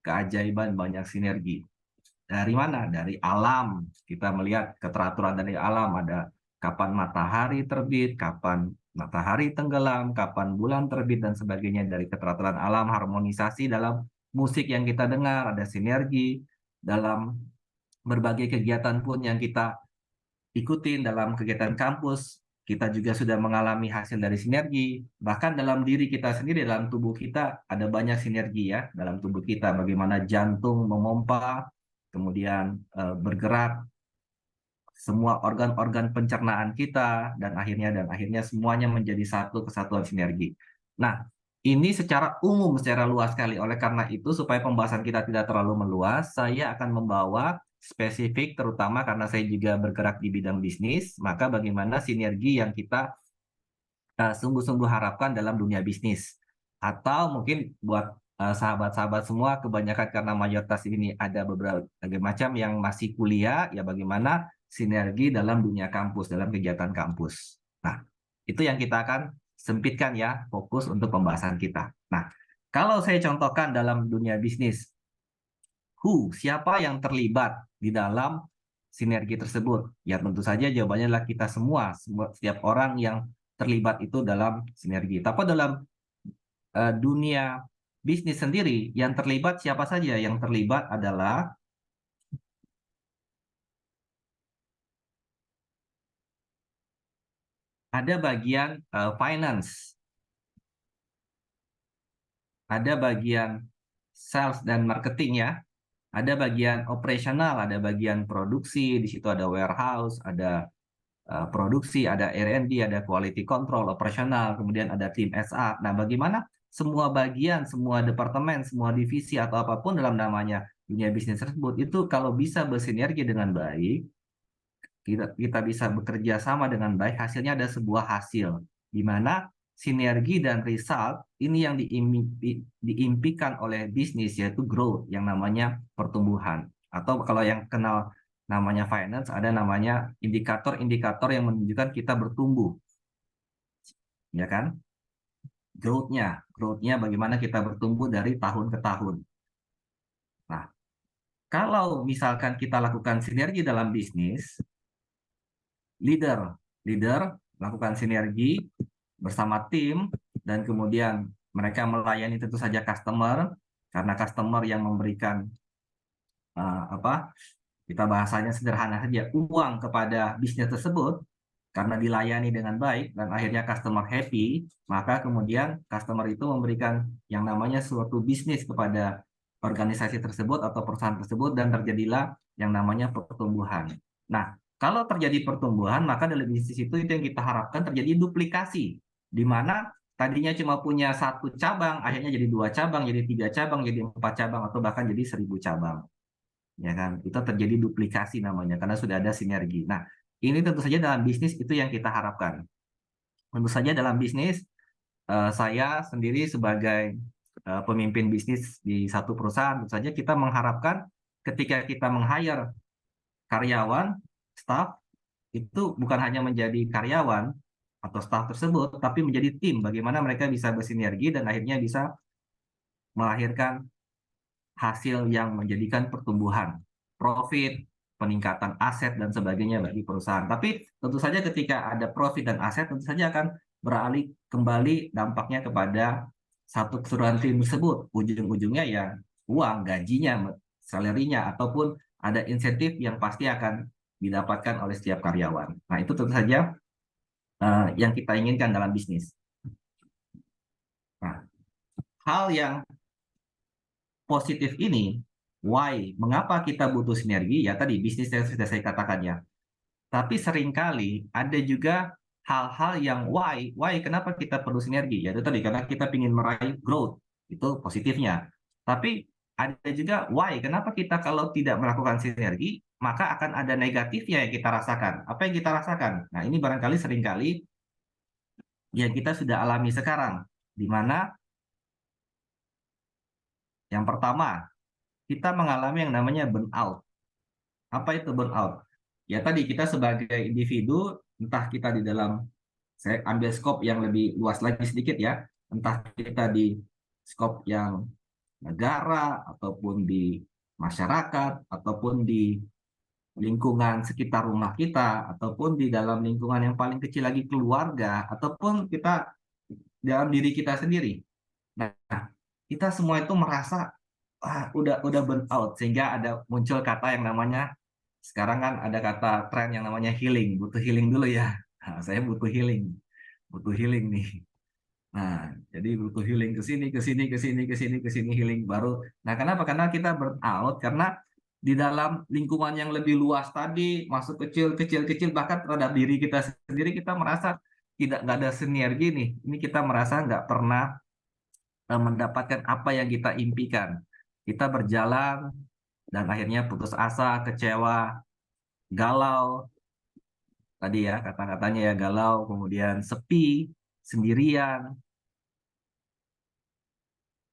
keajaiban banyak sinergi. Dari mana? Dari alam. Kita melihat keteraturan dari alam, ada kapan matahari terbit, kapan matahari tenggelam, kapan bulan terbit, dan sebagainya. Dari keteraturan alam, harmonisasi dalam musik yang kita dengar, ada sinergi dalam berbagai kegiatan pun yang kita ikutin dalam kegiatan kampus. Kita juga sudah mengalami hasil dari sinergi. Bahkan dalam diri kita sendiri, dalam tubuh kita, ada banyak sinergi ya dalam tubuh kita. Bagaimana jantung memompa, kemudian bergerak, semua organ-organ pencernaan kita, dan akhirnya semuanya menjadi satu kesatuan sinergi. Nah, ini secara umum, secara luas sekali. Oleh karena itu, supaya pembahasan kita tidak terlalu meluas, saya akan membawa spesifik, terutama karena saya juga bergerak di bidang bisnis, maka bagaimana sinergi yang kita sungguh-sungguh harapkan dalam dunia bisnis. Atau mungkin buat sahabat-sahabat semua, kebanyakan karena mayoritas ini ada beberapa macam yang masih kuliah, ya bagaimana sinergi dalam dunia kampus, dalam kegiatan kampus. Nah, itu yang kita akan sempitkan ya, fokus untuk pembahasan kita. Nah, kalau saya contohkan dalam dunia bisnis, siapa yang terlibat di dalam sinergi tersebut? Ya tentu saja jawabannya adalah kita semua, setiap orang yang terlibat itu dalam sinergi. Tapi dalam dunia bisnis sendiri, yang terlibat siapa saja? Yang terlibat adalah ada bagian finance, ada bagian sales dan marketing ya, ada bagian operasional, ada bagian produksi, di situ ada warehouse, ada produksi, ada R&D, ada quality control, operasional, kemudian ada tim SA. Nah, bagaimana semua bagian, semua departemen, semua divisi atau apapun dalam namanya dunia bisnis tersebut itu kalau bisa bersinergi dengan baik, kita bisa bekerja sama dengan baik, hasilnya ada sebuah hasil di mana sinergi dan result ini yang diimpikan oleh bisnis, yaitu growth, yang namanya pertumbuhan. Atau kalau yang kenal namanya finance, ada namanya indikator-indikator yang menunjukkan kita bertumbuh, ya kan? Growth-nya bagaimana kita bertumbuh dari tahun ke tahun. Nah, kalau misalkan kita lakukan sinergi dalam bisnis, leader melakukan sinergi bersama tim, dan kemudian mereka melayani tentu saja customer, karena customer yang memberikan kita bahasanya sederhana saja, uang kepada bisnis tersebut. Karena dilayani dengan baik dan akhirnya customer happy, maka kemudian customer itu memberikan yang namanya suatu bisnis kepada organisasi tersebut atau perusahaan tersebut, dan terjadilah yang namanya pertumbuhan. Nah, kalau terjadi pertumbuhan, maka dalam bisnis itu yang kita harapkan terjadi duplikasi, di mana tadinya cuma punya 1 cabang, akhirnya jadi 2 cabang, jadi 3 cabang, jadi 4 cabang, atau bahkan jadi 1000 cabang. Ya kan? Itu terjadi duplikasi namanya, karena sudah ada sinergi. Nah, ini tentu saja dalam bisnis itu yang kita harapkan. Tentu saja dalam bisnis, saya sendiri sebagai pemimpin bisnis di satu perusahaan, tentu saja kita mengharapkan ketika kita meng-hire karyawan, staff, itu bukan hanya menjadi karyawan atau staff tersebut, tapi menjadi tim, bagaimana mereka bisa bersinergi dan akhirnya bisa melahirkan hasil yang menjadikan pertumbuhan, profit, peningkatan aset, dan sebagainya bagi perusahaan. Tapi tentu saja ketika ada profit dan aset, tentu saja akan beralih kembali dampaknya kepada satu keseluruhan tim tersebut. Ujung-ujungnya ya uang, gajinya, salary-nya, ataupun ada insentif yang pasti akan didapatkan oleh setiap karyawan. Nah, itu tentu saja yang kita inginkan dalam bisnis. Nah, hal yang positif ini, why, mengapa kita butuh sinergi? Ya tadi bisnis yang sudah saya katakan ya. Tapi seringkali ada juga hal-hal yang why kenapa kita perlu sinergi? Ya itu tadi, karena kita ingin meraih growth, itu positifnya. Tapi ada juga why, kenapa kita kalau tidak melakukan sinergi, maka akan ada negatifnya yang kita rasakan. Apa yang kita rasakan? Nah, ini barangkali seringkali yang kita sudah alami sekarang, di mana yang pertama, kita mengalami yang namanya burnout. Apa itu burnout? Ya tadi, kita sebagai individu, entah kita di dalam, saya ambil skop yang lebih luas lagi sedikit ya, entah kita di skop yang negara, ataupun di masyarakat, ataupun di lingkungan sekitar rumah kita, ataupun di dalam lingkungan yang paling kecil lagi, keluarga, ataupun kita dalam diri kita sendiri. Nah, kita semua itu merasa udah burn out, sehingga ada muncul kata yang namanya, sekarang kan ada kata tren yang namanya healing, butuh healing dulu ya. Nah, saya butuh healing nih. Nah, jadi butuh healing ke sini, healing baru. Nah, kenapa? Karena kita burn out karena di dalam lingkungan yang lebih luas tadi, masuk kecil, bahkan terhadap diri kita sendiri, kita merasa nggak ada sinergi nih. Ini kita merasa nggak pernah mendapatkan apa yang kita impikan. Kita berjalan dan akhirnya putus asa, kecewa, galau. Tadi ya kata-katanya ya, galau, kemudian sepi, sendirian,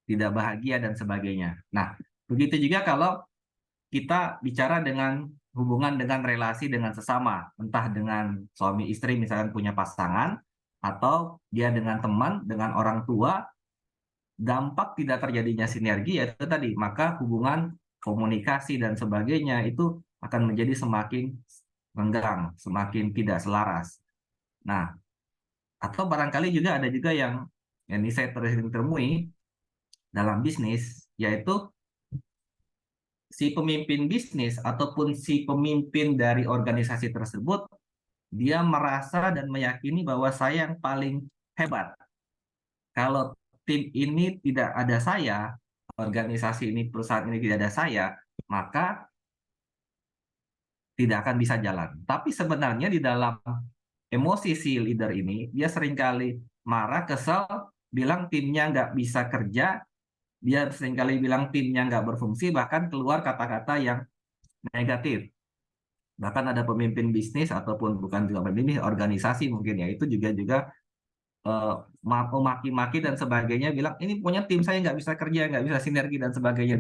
tidak bahagia, dan sebagainya. Nah, begitu juga kalau kita bicara dengan hubungan dengan relasi dengan sesama, entah dengan suami istri misalkan punya pasangan, atau dia dengan teman, dengan orang tua, dampak tidak terjadinya sinergi yaitu tadi, maka hubungan komunikasi dan sebagainya itu akan menjadi semakin renggang, semakin tidak selaras. Nah, atau barangkali juga ada juga yang ini saya sering temui dalam bisnis, yaitu si pemimpin bisnis ataupun si pemimpin dari organisasi tersebut, dia merasa dan meyakini bahwa saya yang paling hebat. Kalau tim ini tidak ada saya, organisasi ini, perusahaan ini tidak ada saya, maka tidak akan bisa jalan. Tapi sebenarnya di dalam emosi si leader ini, dia seringkali marah, kesel, bilang timnya nggak bisa kerja, dia seringkali bilang timnya nggak berfungsi, bahkan keluar kata-kata yang negatif. Bahkan ada pemimpin bisnis, ataupun bukan juga pemimpin organisasi mungkin ya, itu juga maki-maki dan sebagainya, bilang ini punya tim saya nggak bisa kerja, nggak bisa sinergi, dan sebagainya.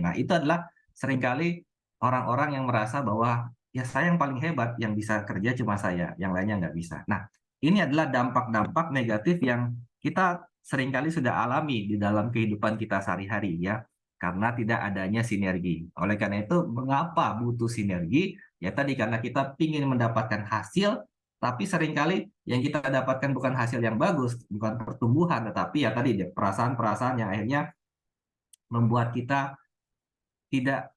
Nah, itu adalah seringkali orang-orang yang merasa bahwa ya saya yang paling hebat, yang bisa kerja cuma saya, yang lainnya nggak bisa. Nah, ini adalah dampak-dampak negatif yang kita seringkali sudah alami di dalam kehidupan kita sehari-hari ya, karena tidak adanya sinergi. Oleh karena itu, mengapa butuh sinergi? Ya tadi karena kita ingin mendapatkan hasil, tapi seringkali yang kita dapatkan bukan hasil yang bagus, bukan pertumbuhan, tetapi ya tadi perasaan-perasaan yang akhirnya membuat kita tidak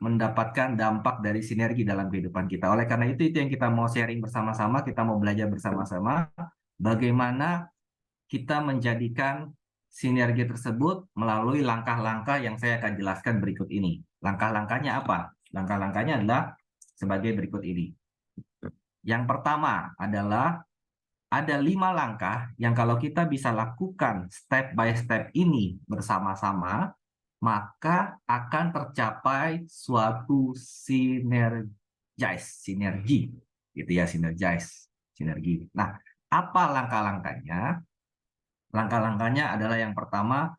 mendapatkan dampak dari sinergi dalam kehidupan kita. Oleh karena itu yang kita mau sharing bersama-sama, kita mau belajar bersama-sama bagaimana kita menjadikan sinergi tersebut melalui langkah-langkah yang saya akan jelaskan berikut ini. Langkah-langkahnya apa? Langkah-langkahnya adalah sebagai berikut ini. Yang pertama adalah ada 5 langkah yang kalau kita bisa lakukan step by step ini bersama-sama, maka akan tercapai suatu sinergi, gitu ya, sinergi. Nah, apa langkah-langkahnya? Langkah-langkahnya adalah yang pertama,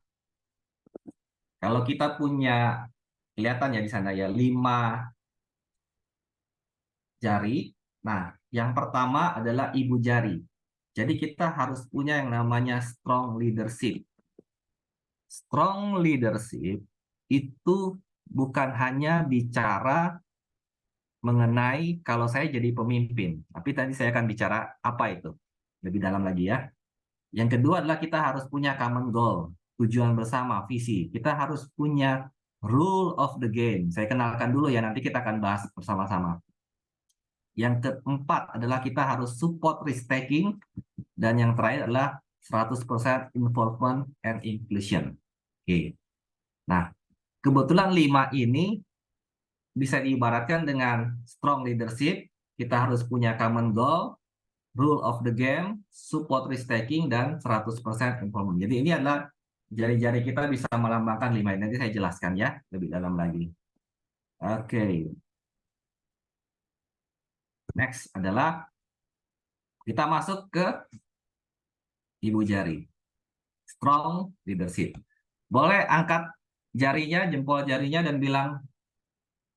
kalau kita punya, kelihatan ya di sana ya, 5 jari. Nah, yang pertama adalah ibu jari. Jadi kita harus punya yang namanya strong leadership. Strong leadership itu bukan hanya bicara mengenai kalau saya jadi pemimpin, tapi tadi saya akan bicara apa itu lebih dalam lagi ya. Yang kedua adalah kita harus punya common goal, tujuan bersama, visi. Kita harus punya rule of the game. Saya kenalkan dulu ya, nanti kita akan bahas bersama-sama. Yang keempat adalah kita harus support risk taking, dan yang terakhir adalah 100% involvement and inclusion. Oke. Nah, kebetulan 5 ini bisa diibaratkan dengan strong leadership, kita harus punya common goal, rule of the game, support risk taking, dan 100% involvement. Jadi ini adalah jari-jari kita bisa melambangkan 5 ini. Nanti saya jelaskan ya lebih dalam lagi. Oke. Next adalah kita masuk ke ibu jari. Strong leadership. Boleh angkat jarinya, jempol jarinya, dan bilang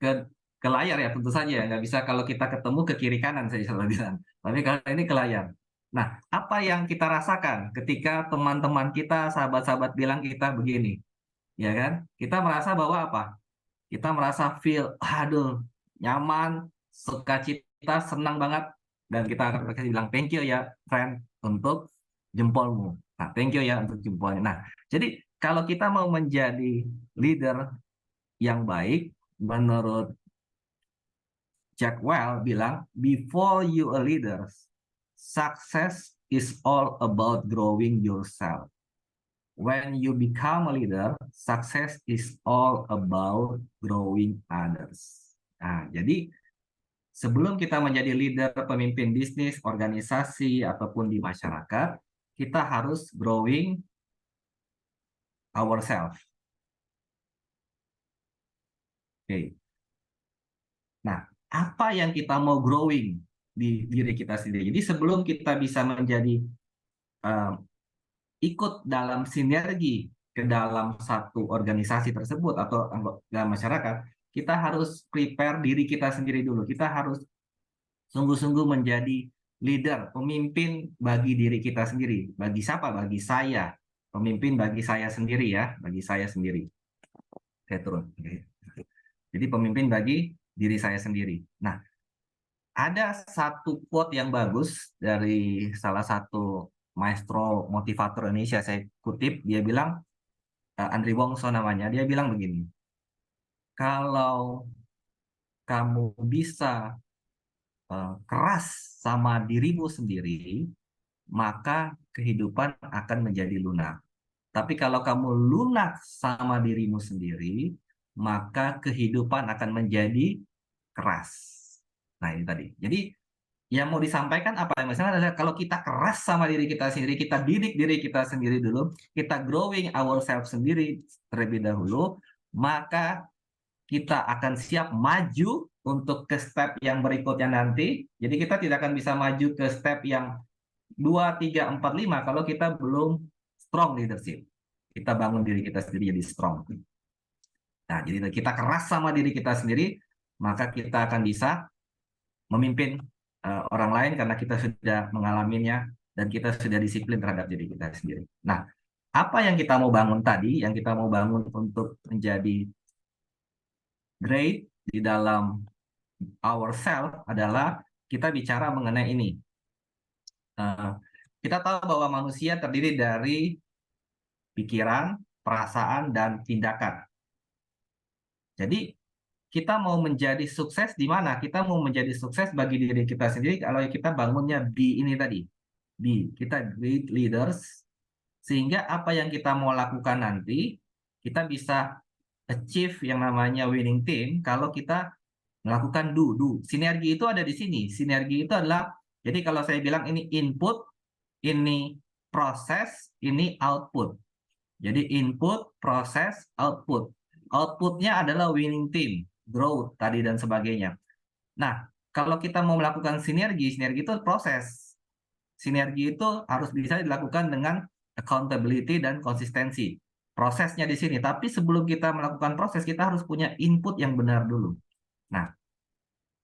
ke layar ya, tentu saja. Nggak bisa kalau kita ketemu ke kiri kanan, saya selalu bilang. Tapi kalau ini ke layar. Nah, apa yang kita rasakan ketika teman-teman kita, sahabat-sahabat bilang kita begini? Ya kan? Kita merasa bahwa apa? Kita merasa feel, aduh, nyaman, sukacita, senang banget. Dan kita akan kasih bilang, thank you ya, friend, untuk jempolmu. Nah, thank you ya untuk jempolnya. Nah, jadi kalau kita mau menjadi leader yang baik, menurut Jack Welch bilang, before you a leader, success is all about growing yourself. When you become a leader, success is all about growing others. Nah, jadi sebelum kita menjadi leader, pemimpin bisnis, organisasi, ataupun di masyarakat, kita harus growing ourselves. Oke. Nah, apa yang kita mau growing di diri kita sendiri? Jadi sebelum kita bisa menjadi ikut dalam sinergi ke dalam satu organisasi tersebut atau dalam masyarakat, kita harus prepare diri kita sendiri dulu. Kita harus sungguh-sungguh menjadi leader, pemimpin bagi diri kita sendiri. Bagi siapa? Bagi saya. Pemimpin bagi saya sendiri ya, bagi saya sendiri. Saya turun. Jadi pemimpin bagi diri saya sendiri. Nah, ada satu quote yang bagus dari salah satu maestro motivator Indonesia, saya kutip, dia bilang, Andri Wongso namanya, dia bilang begini, kalau kamu bisa keras sama dirimu sendiri, maka kehidupan akan menjadi lunak. Tapi kalau kamu lunak sama dirimu sendiri, maka kehidupan akan menjadi keras. Nah, ini tadi. Jadi yang mau disampaikan apa? Misalnya adalah kalau kita keras sama diri kita sendiri, kita didik diri kita sendiri dulu, kita growing ourselves sendiri terlebih dahulu, maka kita akan siap maju untuk ke step yang berikutnya nanti. Jadi kita tidak akan bisa maju ke step yang 2, 3, 4, 5 kalau kita belum strong leadership. Kita bangun diri kita sendiri jadi strong. Nah, jadi kita keras sama diri kita sendiri, maka kita akan bisa memimpin orang lain karena kita sudah mengalaminya dan kita sudah disiplin terhadap diri kita sendiri. Nah, apa yang kita mau bangun tadi, yang kita mau bangun untuk menjadi great di dalam ourselves adalah kita bicara mengenai ini. Kita tahu bahwa manusia terdiri dari pikiran, perasaan, dan tindakan. Jadi kita mau menjadi sukses di mana? Kita mau menjadi sukses bagi diri kita sendiri kalau kita bangunnya B ini tadi. B, kita great leaders, sehingga apa yang kita mau lakukan nanti, kita bisa achieve yang namanya winning team kalau kita melakukan do. Sinergi itu ada di sini. Sinergi itu adalah, jadi kalau saya bilang ini input, ini proses, ini output. Jadi input, proses, output. Outputnya adalah winning team, growth tadi dan sebagainya. Nah, kalau kita mau melakukan sinergi itu proses. Sinergi itu harus bisa dilakukan dengan accountability dan konsistensi. Prosesnya di sini. Tapi sebelum kita melakukan proses, kita harus punya input yang benar dulu. Nah,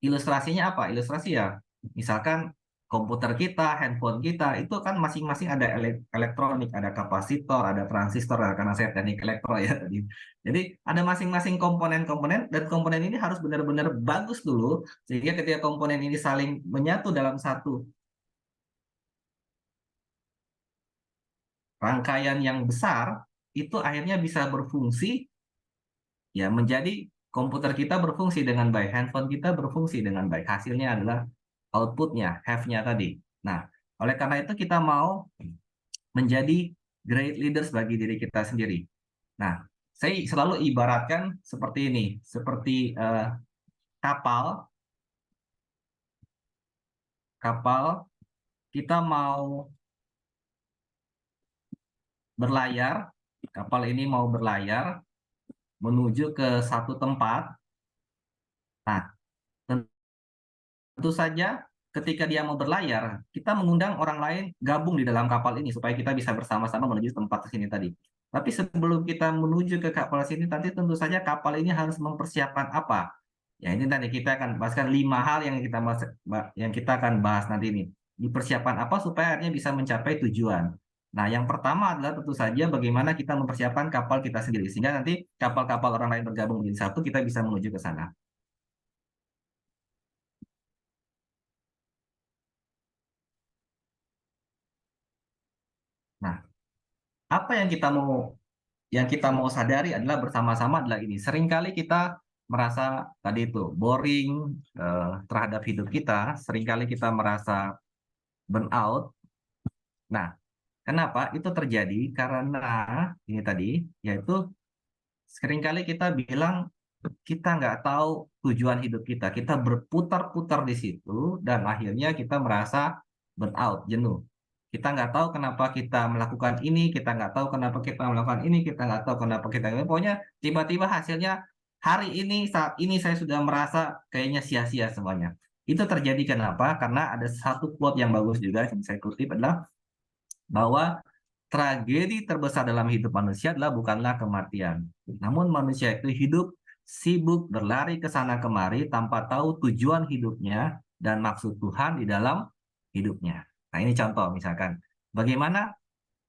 ilustrasinya apa? Ilustrasi ya, misalkan komputer kita, handphone kita, itu kan masing-masing ada elektronik, ada kapasitor, ada transistor, karena saya teknik elektro ya tadi. Jadi ada masing-masing komponen-komponen, dan komponen ini harus benar-benar bagus dulu, sehingga ketika komponen ini saling menyatu dalam satu rangkaian yang besar, itu akhirnya bisa berfungsi, ya menjadi komputer kita berfungsi dengan baik, handphone kita berfungsi dengan baik. Hasilnya adalah outputnya, have-nya tadi. Nah, oleh karena itu kita mau menjadi great leaders bagi diri kita sendiri. Nah, saya selalu ibaratkan seperti ini, seperti kapal. Kapal, kita mau berlayar, kapal ini mau berlayar menuju ke satu tempat. Nah, tentu saja ketika dia mau berlayar, kita mengundang orang lain gabung di dalam kapal ini supaya kita bisa bersama-sama menuju tempat sini tadi. Tapi sebelum kita menuju ke kapal sini, nanti tentu saja kapal ini harus mempersiapkan apa? Ya ini nanti kita akan bahaskan 5 hal yang kita akan bahas nanti ini. Dipersiapkan apa supaya akhirnya bisa mencapai tujuan. Nah, yang pertama adalah tentu saja bagaimana kita mempersiapkan kapal kita sendiri sehingga nanti kapal-kapal orang lain bergabung menjadi satu, kita bisa menuju ke sana. Nah, apa yang kita mau sadari adalah bersama-sama adalah ini. Seringkali kita merasa tadi itu boring terhadap hidup kita, seringkali kita merasa burnout. Nah, kenapa itu terjadi? Karena ini tadi, yaitu seringkali kita bilang kita nggak tahu tujuan hidup kita berputar-putar di situ, dan akhirnya kita merasa burnout, jenuh. Kita nggak tahu kenapa kita melakukan ini, kita nggak tahu kenapa kita melakukan ini, kita nggak tahu kenapa kita ini. Pokoknya tiba-tiba hasilnya hari ini, saat ini saya sudah merasa kayaknya sia-sia semuanya. Itu terjadi kenapa? Karena ada satu quote yang bagus juga yang saya kutip adalah bahwa tragedi terbesar dalam hidup manusia adalah bukanlah kematian. Namun manusia itu hidup sibuk berlari ke sana kemari tanpa tahu tujuan hidupnya dan maksud Tuhan di dalam hidupnya. Nah, ini contoh misalkan. Bagaimana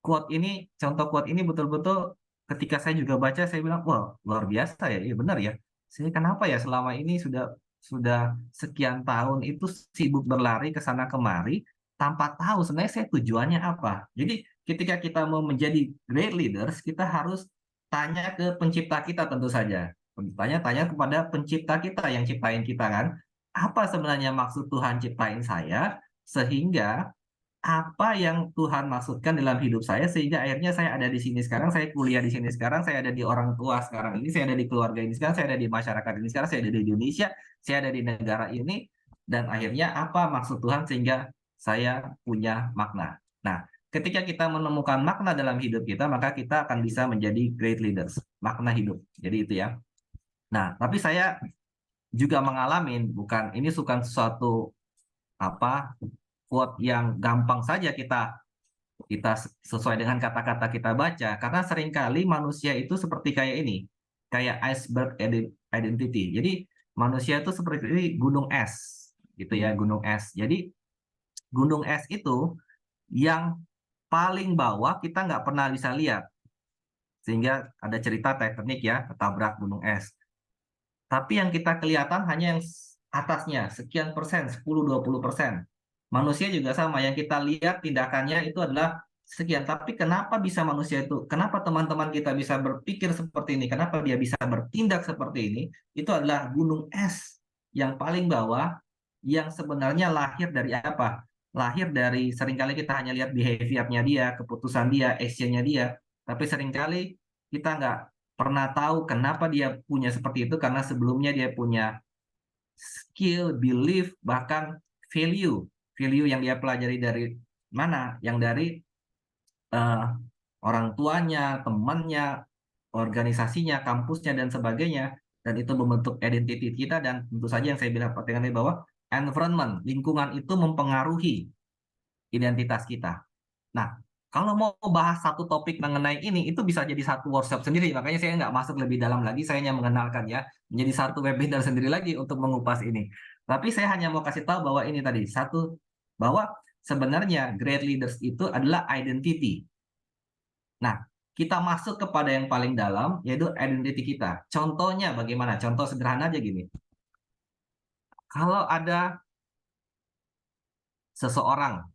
contoh quote ini betul-betul ketika saya juga baca, saya bilang, wah, luar biasa ya, iya benar ya. Saya kenapa ya selama ini sudah sekian tahun itu sibuk berlari ke sana kemari tanpa tahu sebenarnya saya tujuannya apa. Jadi ketika kita mau menjadi great leaders, kita harus tanya ke pencipta kita tentu saja. Tanya kepada pencipta kita yang ciptain kita kan. Apa sebenarnya maksud Tuhan ciptain saya, sehingga apa yang Tuhan maksudkan dalam hidup saya sehingga akhirnya saya ada di sini sekarang, saya kuliah di sini sekarang, saya ada di orang tua sekarang ini, saya ada di keluarga ini sekarang, saya ada di masyarakat ini sekarang, saya ada di Indonesia, saya ada di negara ini, dan akhirnya apa maksud Tuhan sehingga saya punya makna. Nah, ketika kita menemukan makna dalam hidup kita, maka kita akan bisa menjadi great leaders, makna hidup. Jadi itu ya. Nah, tapi saya juga mengalami, ini bukan sesuatu quote yang gampang saja kita sesuai dengan kata-kata kita baca, karena seringkali manusia itu seperti kayak ini. kayak iceberg identity. Jadi manusia itu seperti gunung es, gitu ya, gunung es. Jadi gunung es itu yang paling bawah kita nggak pernah bisa lihat. Sehingga ada cerita Titanic ya, ketabrak gunung es. Tapi yang kita kelihatan hanya yang atasnya, sekian persen, 10-20%. Manusia juga sama, yang kita lihat tindakannya itu adalah sekian. Tapi kenapa bisa manusia itu, kenapa teman-teman kita bisa berpikir seperti ini, kenapa dia bisa bertindak seperti ini, itu adalah gunung es yang paling bawah, yang sebenarnya lahir dari apa? Lahir dari, seringkali kita hanya lihat behavior-nya dia, keputusan dia, action-nya dia, tapi seringkali kita nggak pernah tahu kenapa dia punya seperti itu, karena sebelumnya dia punya skill, belief, bahkan value. Value yang dia pelajari dari mana? Yang dari orang tuanya, temannya, organisasinya, kampusnya, dan sebagainya. Dan itu membentuk identity kita, dan tentu saja yang saya bilang tadi bahwa environment, lingkungan itu mempengaruhi identitas kita. Nah, kalau mau bahas satu topik mengenai ini, itu bisa jadi satu workshop sendiri. Makanya saya nggak masuk lebih dalam lagi, saya hanya mengenalkan ya, menjadi satu webinar sendiri lagi untuk mengupas ini. Tapi saya hanya mau kasih tahu bahwa ini tadi, satu, bahwa sebenarnya great leaders itu adalah identity. Nah, kita masuk kepada yang paling dalam, yaitu identity kita. Contohnya bagaimana? Contoh sederhana aja gini. Kalau ada seseorang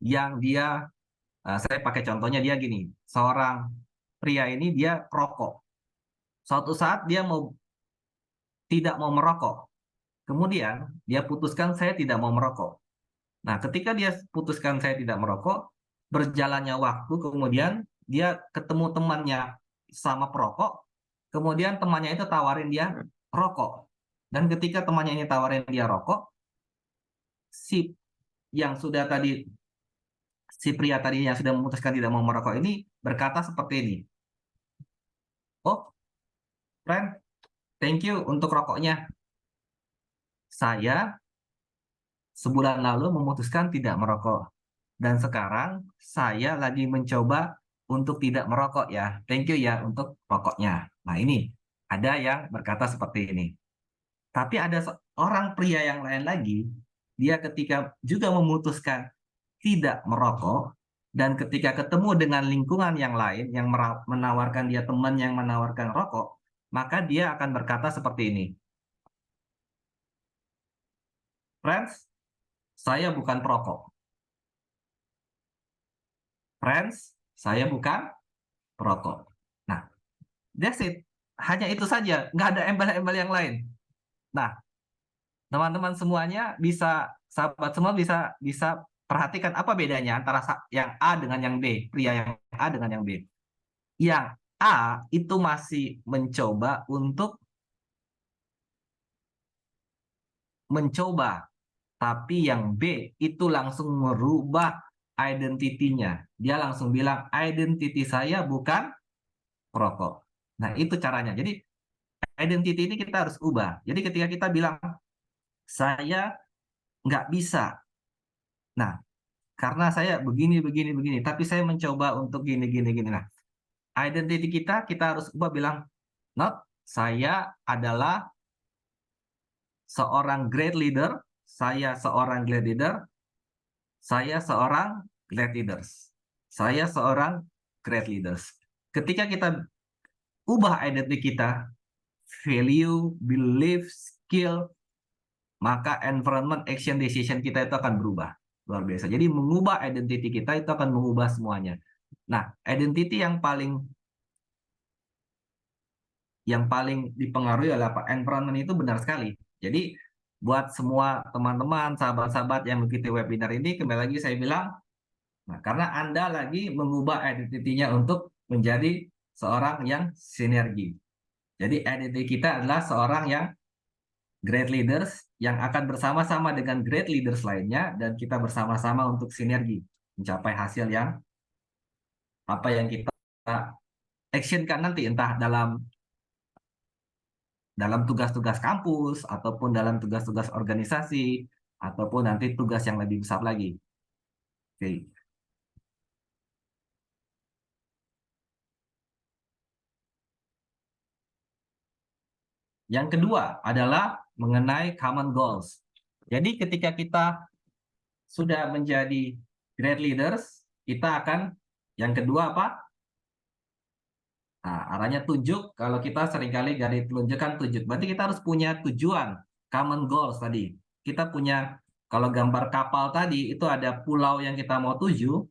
yang dia, saya pakai contohnya dia gini, seorang pria ini dia perokok. Suatu saat dia tidak mau merokok. Kemudian dia putuskan saya tidak mau merokok. Nah, ketika dia putuskan saya tidak merokok, berjalannya waktu, kemudian dia ketemu temannya sama perokok, kemudian temannya itu tawarin dia rokok. Dan ketika temannya ini tawarin dia rokok, si yang sudah tadi, si pria tadi yang sudah memutuskan tidak mau merokok ini berkata seperti ini. Oh, friend, thank you untuk rokoknya. Saya sebulan lalu memutuskan tidak merokok. Dan sekarang saya lagi mencoba untuk tidak merokok ya. Thank you ya untuk rokoknya. Nah ini, ada yang berkata seperti ini. Tapi ada seorang pria yang lain lagi, dia ketika juga memutuskan tidak merokok, dan ketika ketemu dengan lingkungan yang lain, yang menawarkan dia teman yang menawarkan rokok, maka dia akan berkata seperti ini. Friends, saya bukan perokok. Friends, saya bukan perokok. Nah, that's it. Hanya itu saja, nggak ada embel-embel yang lain. Nah, teman-teman semuanya bisa, sahabat semua bisa perhatikan apa bedanya antara yang A dengan yang B, pria yang A dengan yang B. Yang A itu masih mencoba untuk mencoba, tapi yang B itu langsung merubah identitinya. Dia langsung bilang, identity saya bukan perokok. Nah, itu caranya. Jadi, identity ini kita harus ubah. Jadi, ketika kita bilang, saya nggak bisa. Nah, karena saya begini, begini, begini. Tapi saya mencoba untuk gini, gini, gini. Nah, identity kita harus ubah bilang, not, saya adalah seorang great leader, saya seorang great leader, saya seorang great leaders. Saya seorang great leaders. Ketika kita ubah identity kita, value, belief, skill, maka environment, action, decision kita itu akan berubah. Luar biasa. Jadi mengubah identity kita itu akan mengubah semuanya. Nah, identity yang paling dipengaruhi oleh environment itu benar sekali. Jadi buat semua teman-teman, sahabat-sahabat yang mengikuti webinar ini, kembali lagi saya bilang, nah, karena Anda lagi mengubah identity-nya untuk menjadi seorang yang sinergi. Jadi identity kita adalah seorang yang great leaders yang akan bersama-sama dengan great leaders lainnya, dan kita bersama-sama untuk sinergi mencapai hasil yang apa yang kita actionkan nanti, entah dalam tugas-tugas kampus ataupun dalam tugas-tugas organisasi ataupun nanti tugas yang lebih besar lagi. Oke. Yang kedua adalah mengenai common goals. Jadi ketika kita sudah menjadi great leaders, kita akan yang kedua apa? Nah, arahnya tunjuk. Kalau kita seringkali garis telunjukkan tunjuk. Berarti kita harus punya tujuan, common goals tadi. Kita punya, kalau gambar kapal tadi, itu ada pulau yang kita mau tuju.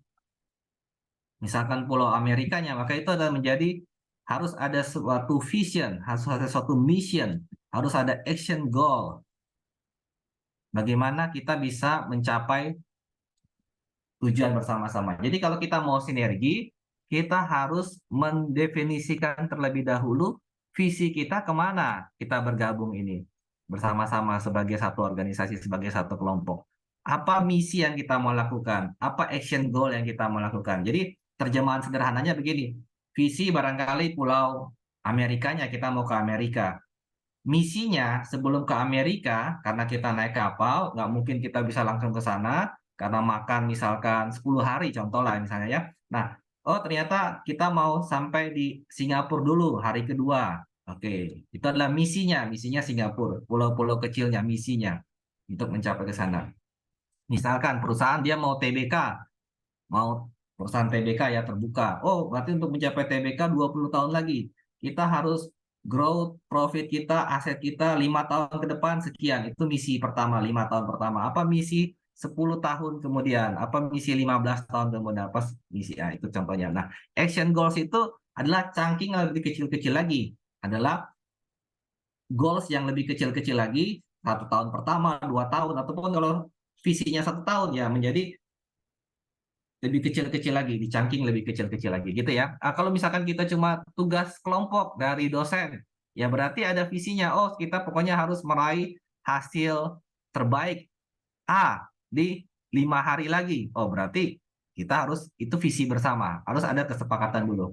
Misalkan pulau Amerikanya, maka itu adalah menjadi, harus ada suatu vision, harus ada suatu mission, harus ada action goal. Bagaimana kita bisa mencapai tujuan bersama-sama. Jadi kalau kita mau sinergi, kita harus mendefinisikan terlebih dahulu visi kita kemana kita bergabung ini bersama-sama sebagai satu organisasi, sebagai satu kelompok. Apa misi yang kita mau lakukan? Apa action goal yang kita mau lakukan? Jadi terjemahan sederhananya begini, visi barangkali pulau Amerikanya, kita mau ke Amerika. Misinya sebelum ke Amerika, karena kita naik kapal, nggak mungkin kita bisa langsung ke sana, karena makan misalkan 10 hari contoh lah misalnya ya. Nah, oh ternyata kita mau sampai di Singapura dulu hari kedua. Oke, itu adalah misinya Singapura, pulau-pulau kecilnya misinya untuk mencapai ke sana. Misalkan perusahaan dia mau TBK, mau perusahaan TBK ya terbuka. Oh, berarti untuk mencapai TBK 20 tahun lagi, kita harus growth profit kita, aset kita 5 tahun ke depan sekian. Itu misi pertama, 5 tahun pertama. Apa misi 10 tahun kemudian? Apa misi 15 tahun kemudian? Apa misi itu contohnya. Nah, action goals itu adalah chunking yang lebih kecil-kecil lagi. Adalah goals yang lebih kecil-kecil lagi, 1 tahun pertama, 2 tahun, ataupun kalau visinya 1 tahun ya menjadi lebih kecil-kecil lagi, dicangking lebih kecil-kecil lagi gitu ya. Kalau misalkan kita cuma tugas kelompok dari dosen, ya berarti ada visinya. Oh, kita pokoknya harus meraih hasil terbaik A di 5 hari lagi. Oh, berarti kita harus, itu visi bersama. Harus ada kesepakatan dulu.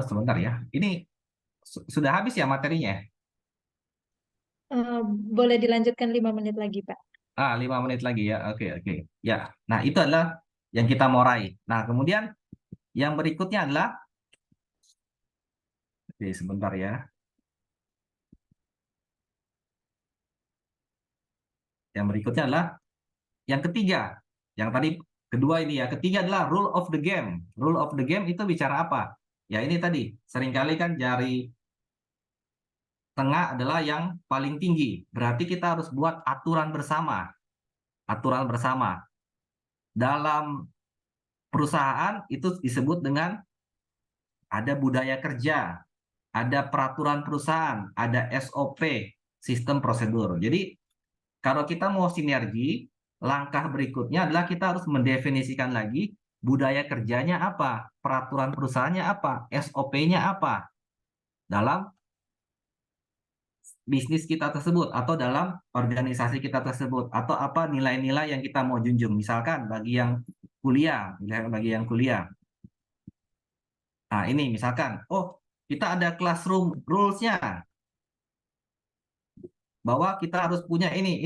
Sebentar ya. Ini sudah habis ya materinya? Boleh dilanjutkan 5 menit lagi, Pak. 5 menit lagi ya. Oke, oke. Ya. Nah, itu adalah yang kita mau raih. Nah, kemudian yang berikutnya adalah, oke, sebentar ya. Yang berikutnya adalah yang ketiga. Yang tadi kedua ini ya. Ketiga adalah rule of the game. Rule of the game itu bicara apa? Ya ini tadi. Seringkali kan jari tengah adalah yang paling tinggi. Berarti kita harus buat aturan bersama. Aturan bersama. Dalam perusahaan itu disebut dengan ada budaya kerja, ada peraturan perusahaan, ada SOP, sistem prosedur. Jadi kalau kita mau sinergi, langkah berikutnya adalah kita harus mendefinisikan lagi budaya kerjanya apa, peraturan perusahaannya apa, SOP-nya apa dalam bisnis kita tersebut atau dalam organisasi kita tersebut, atau apa nilai-nilai yang kita mau junjung. Misalkan bagi yang kuliah, Nah, ini misalkan, oh kita ada classroom rules-nya, bahwa kita harus punya ini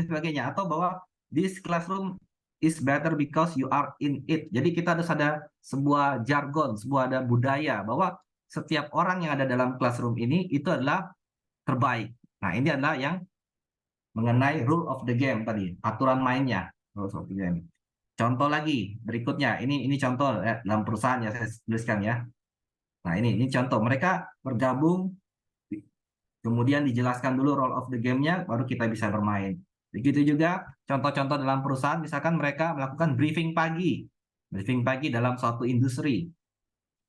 sebagainya, atau bahwa this classroom is better because you are in it. Jadi kita harus ada sebuah jargon, sebuah ada budaya bahwa setiap orang yang ada dalam classroom ini itu adalah terbaik. Nah, ini adalah yang mengenai rule of the game tadi, aturan mainnya, rules of the game. Contoh lagi berikutnya, ini contoh ya, dalam perusahaan ya saya tuliskan ya. Nah, ini contoh mereka bergabung, kemudian dijelaskan dulu role of the game-nya, baru kita bisa bermain. Begitu juga contoh-contoh dalam perusahaan, misalkan mereka melakukan briefing pagi dalam suatu industri.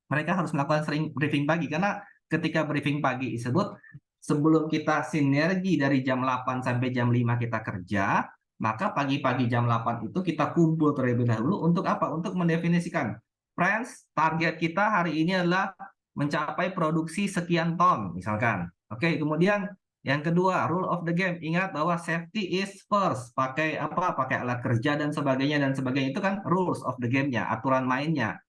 Mereka harus melakukan sering briefing pagi, karena ketika briefing pagi disebut, sebelum kita sinergi dari jam 8 sampai jam 5 kita kerja, maka pagi-pagi jam 8 itu kita kumpul terlebih dahulu untuk apa? Untuk mendefinisikan, friends, target kita hari ini adalah mencapai produksi sekian ton, misalkan. Oke, kemudian yang kedua, rule of the game. Ingat bahwa safety is first. Pakai apa? Pakai alat kerja dan sebagainya. Itu kan rules of the game-nya, aturan mainnya.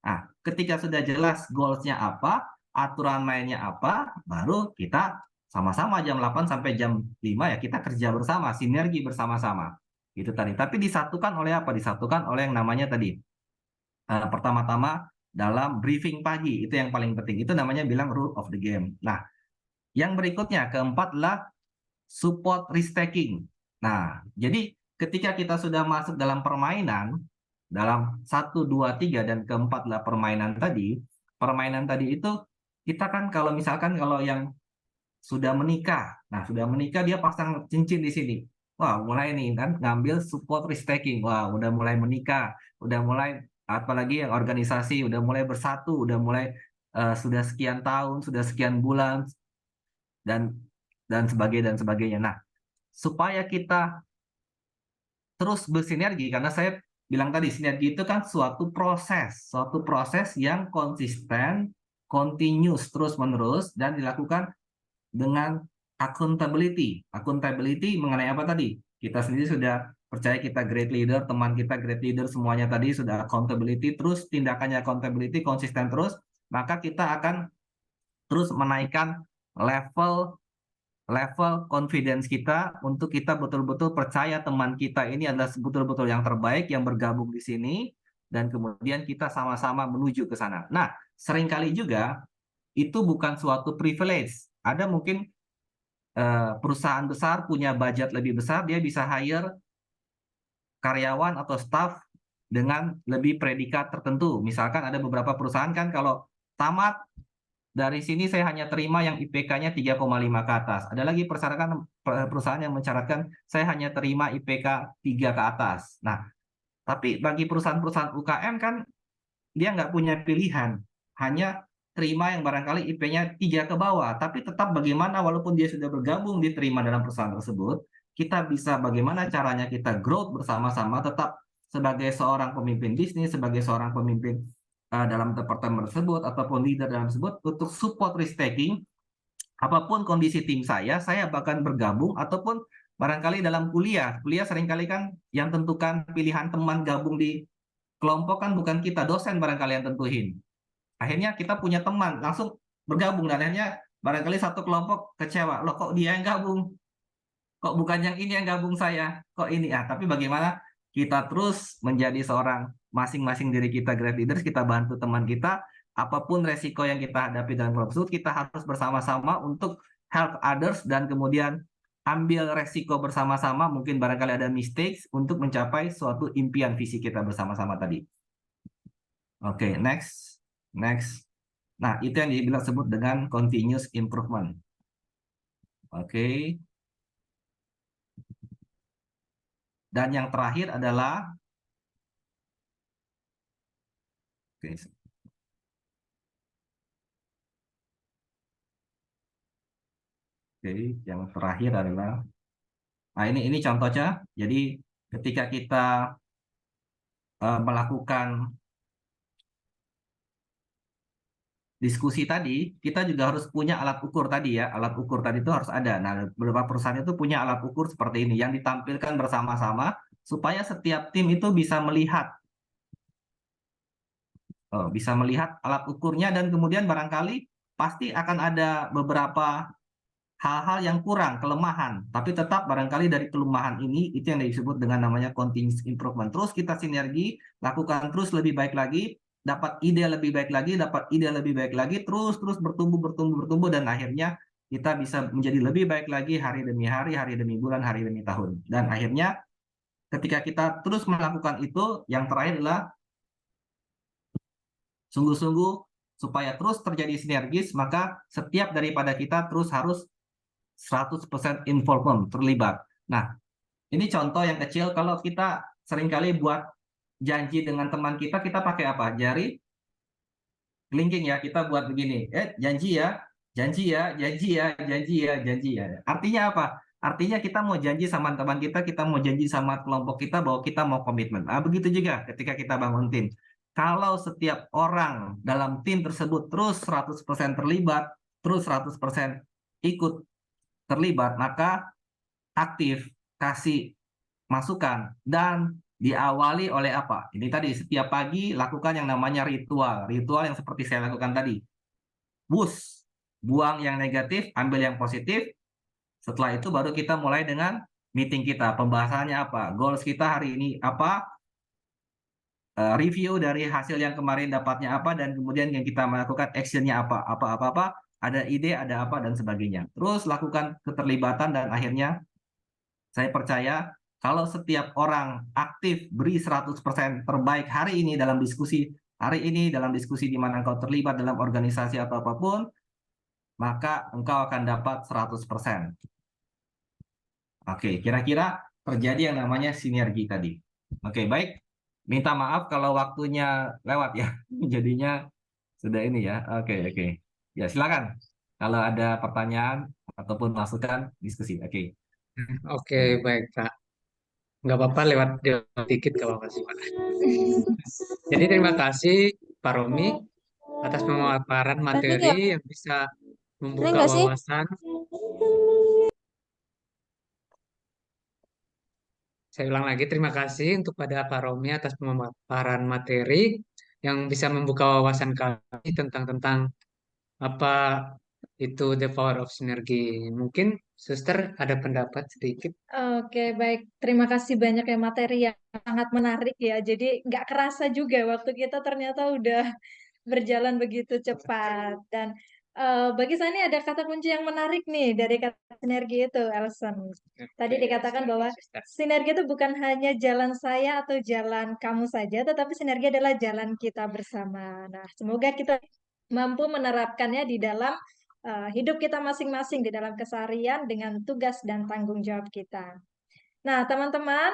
Nah, ketika sudah jelas goals-nya apa, aturan mainnya apa, baru kita sama-sama jam 8 sampai jam 5 ya kita kerja bersama, sinergi bersama-sama. Itu tadi. Tapi disatukan oleh apa? Disatukan oleh yang namanya tadi pertama-tama dalam briefing pagi, itu yang paling penting. Itu namanya bilang rule of the game. Nah, yang berikutnya keempat adalah support risk taking. Nah, jadi ketika kita sudah masuk dalam permainan, dalam 1, 2, 3, dan keempat adalah permainan tadi. Permainan tadi itu kita kan kalau misalkan kalau yang sudah menikah, nah sudah menikah dia pasang cincin di sini. Wah, mulai nih kan ngambil support risk taking. Wah, udah mulai menikah, udah mulai apalagi yang organisasi udah mulai bersatu, udah mulai sudah sekian tahun, sudah sekian bulan dan sebagainya. Nah, supaya kita terus bersinergi, karena saya bilang tadi sinergi itu kan suatu proses yang konsisten, continuous, terus-menerus, dan dilakukan dengan accountability. Accountability mengenai apa tadi? Kita sendiri sudah percaya kita great leader, teman kita great leader, semuanya tadi sudah accountability, terus tindakannya accountability, konsisten terus, maka kita akan terus menaikkan level confidence kita untuk kita betul-betul percaya teman kita ini adalah betul-betul yang terbaik yang bergabung di sini, dan kemudian kita sama-sama menuju ke sana. Nah, seringkali juga itu bukan suatu privilege. Ada mungkin perusahaan besar punya budget lebih besar, dia bisa hire karyawan atau staff dengan lebih predikat tertentu. Misalkan ada beberapa perusahaan kan kalau tamat dari sini saya hanya terima yang IPK-nya 3,5 ke atas. Ada lagi perusahaan yang mencaratkan saya hanya terima IPK 3 ke atas. Nah, tapi bagi perusahaan-perusahaan UKM kan dia nggak punya pilihan. Hanya terima yang barangkali IP-nya 3 ke bawah. Tapi tetap bagaimana walaupun dia sudah bergabung diterima dalam perusahaan tersebut, kita bisa bagaimana caranya kita growth bersama-sama tetap sebagai seorang pemimpin bisnis, sebagai seorang pemimpin dalam departemen tersebut ataupun leader dalam tersebut untuk support risk taking. Apapun kondisi tim saya bahkan bergabung ataupun barangkali dalam kuliah seringkali kan yang tentukan pilihan teman gabung di kelompok kan bukan kita, dosen barangkali yang tentuin. Akhirnya kita punya teman langsung bergabung dan akhirnya barangkali satu kelompok kecewa, loh kok dia yang gabung, kok bukan yang ini yang gabung saya, kok ini. Tapi bagaimana kita terus menjadi seorang masing-masing diri kita great leaders, kita bantu teman kita, apapun resiko yang kita hadapi dalam kelompok tersebut, kita harus bersama-sama untuk help others dan kemudian ambil resiko bersama-sama, mungkin barangkali ada mistakes untuk mencapai suatu impian visi kita bersama-sama tadi. Oke, next. Nah, itu yang dibilang sebut dengan continuous improvement. Oke. Dan yang terakhir adalah yang terakhir adalah nah ini contohnya. Jadi ketika kita melakukan diskusi tadi, kita juga harus punya alat ukur tadi ya. Alat ukur tadi itu harus ada. Nah, beberapa perusahaan itu punya alat ukur seperti ini yang ditampilkan bersama-sama supaya setiap tim itu bisa melihat alat ukurnya, dan kemudian barangkali pasti akan ada beberapa hal-hal yang kurang, kelemahan, tapi tetap barangkali dari kelemahan ini itu yang disebut dengan namanya continuous improvement. Terus kita sinergi, lakukan terus lebih baik lagi, dapat ide lebih baik lagi, terus bertumbuh, dan akhirnya kita bisa menjadi lebih baik lagi hari demi hari demi bulan, hari demi tahun. Dan akhirnya ketika kita terus melakukan itu, yang terakhir adalah sungguh-sungguh supaya terus terjadi sinergis, maka setiap daripada kita terus harus 100% involvement, terlibat. Nah, ini contoh yang kecil. Kalau kita seringkali buat janji dengan teman kita pakai apa? Jari kelingking ya, kita buat begini. Janji ya. Artinya apa? Artinya kita mau janji sama teman kita mau janji sama kelompok kita bahwa kita mau komitmen. Begitu juga ketika kita bangun tim. Kalau setiap orang dalam tim tersebut terus 100% terlibat, terus 100% ikut terlibat, maka aktif, kasih masukan, dan diawali oleh apa? Ini tadi, setiap pagi lakukan yang namanya ritual yang seperti saya lakukan tadi. Buang yang negatif, ambil yang positif. Setelah itu baru kita mulai dengan meeting kita, pembahasannya apa, goals kita hari ini apa, review dari hasil yang kemarin dapatnya apa, dan kemudian yang kita melakukan actionnya apa, ada ide, ada apa, dan sebagainya. Terus lakukan keterlibatan, dan akhirnya saya percaya kalau setiap orang aktif beri 100% terbaik hari ini dalam diskusi, di mana engkau terlibat dalam organisasi atau apapun, maka engkau akan dapat 100%. Oke, kira-kira terjadi yang namanya sinergi tadi. Oke, baik. Minta maaf kalau waktunya lewat ya. Jadinya sudah ini ya. Oke. Ya, silakan. Kalau ada pertanyaan ataupun masukan, diskusi. Oke. Oke, baik Pak. Nggak apa-apa lewat dikit kalau apa sih Pak. Jadi terima kasih Pak Romi atas pemaparan Tadi nggak, materi yang bisa ini membuka nggak sih? wawasan. Saya ulang lagi, terima kasih untuk pada Pak Romi atas pemaparan materi yang bisa membuka wawasan kami tentang apa itu the power of synergy. Mungkin Suster ada pendapat sedikit. Oke, baik. Terima kasih banyak ya, materi yang sangat menarik ya. Jadi nggak kerasa juga waktu kita ternyata udah berjalan begitu cepat. Dan bagi saya ini ada kata kunci yang menarik nih dari kata sinergi itu, Elson. Tadi Oke, dikatakan silakan bahwa Suster. sinergi itu bukan hanya jalan saya atau jalan kamu saja, tetapi sinergi adalah jalan kita bersama. Nah, semoga kita mampu menerapkannya di dalam hidup kita masing-masing, di dalam keseharian dengan tugas dan tanggung jawab kita. Nah, teman-teman,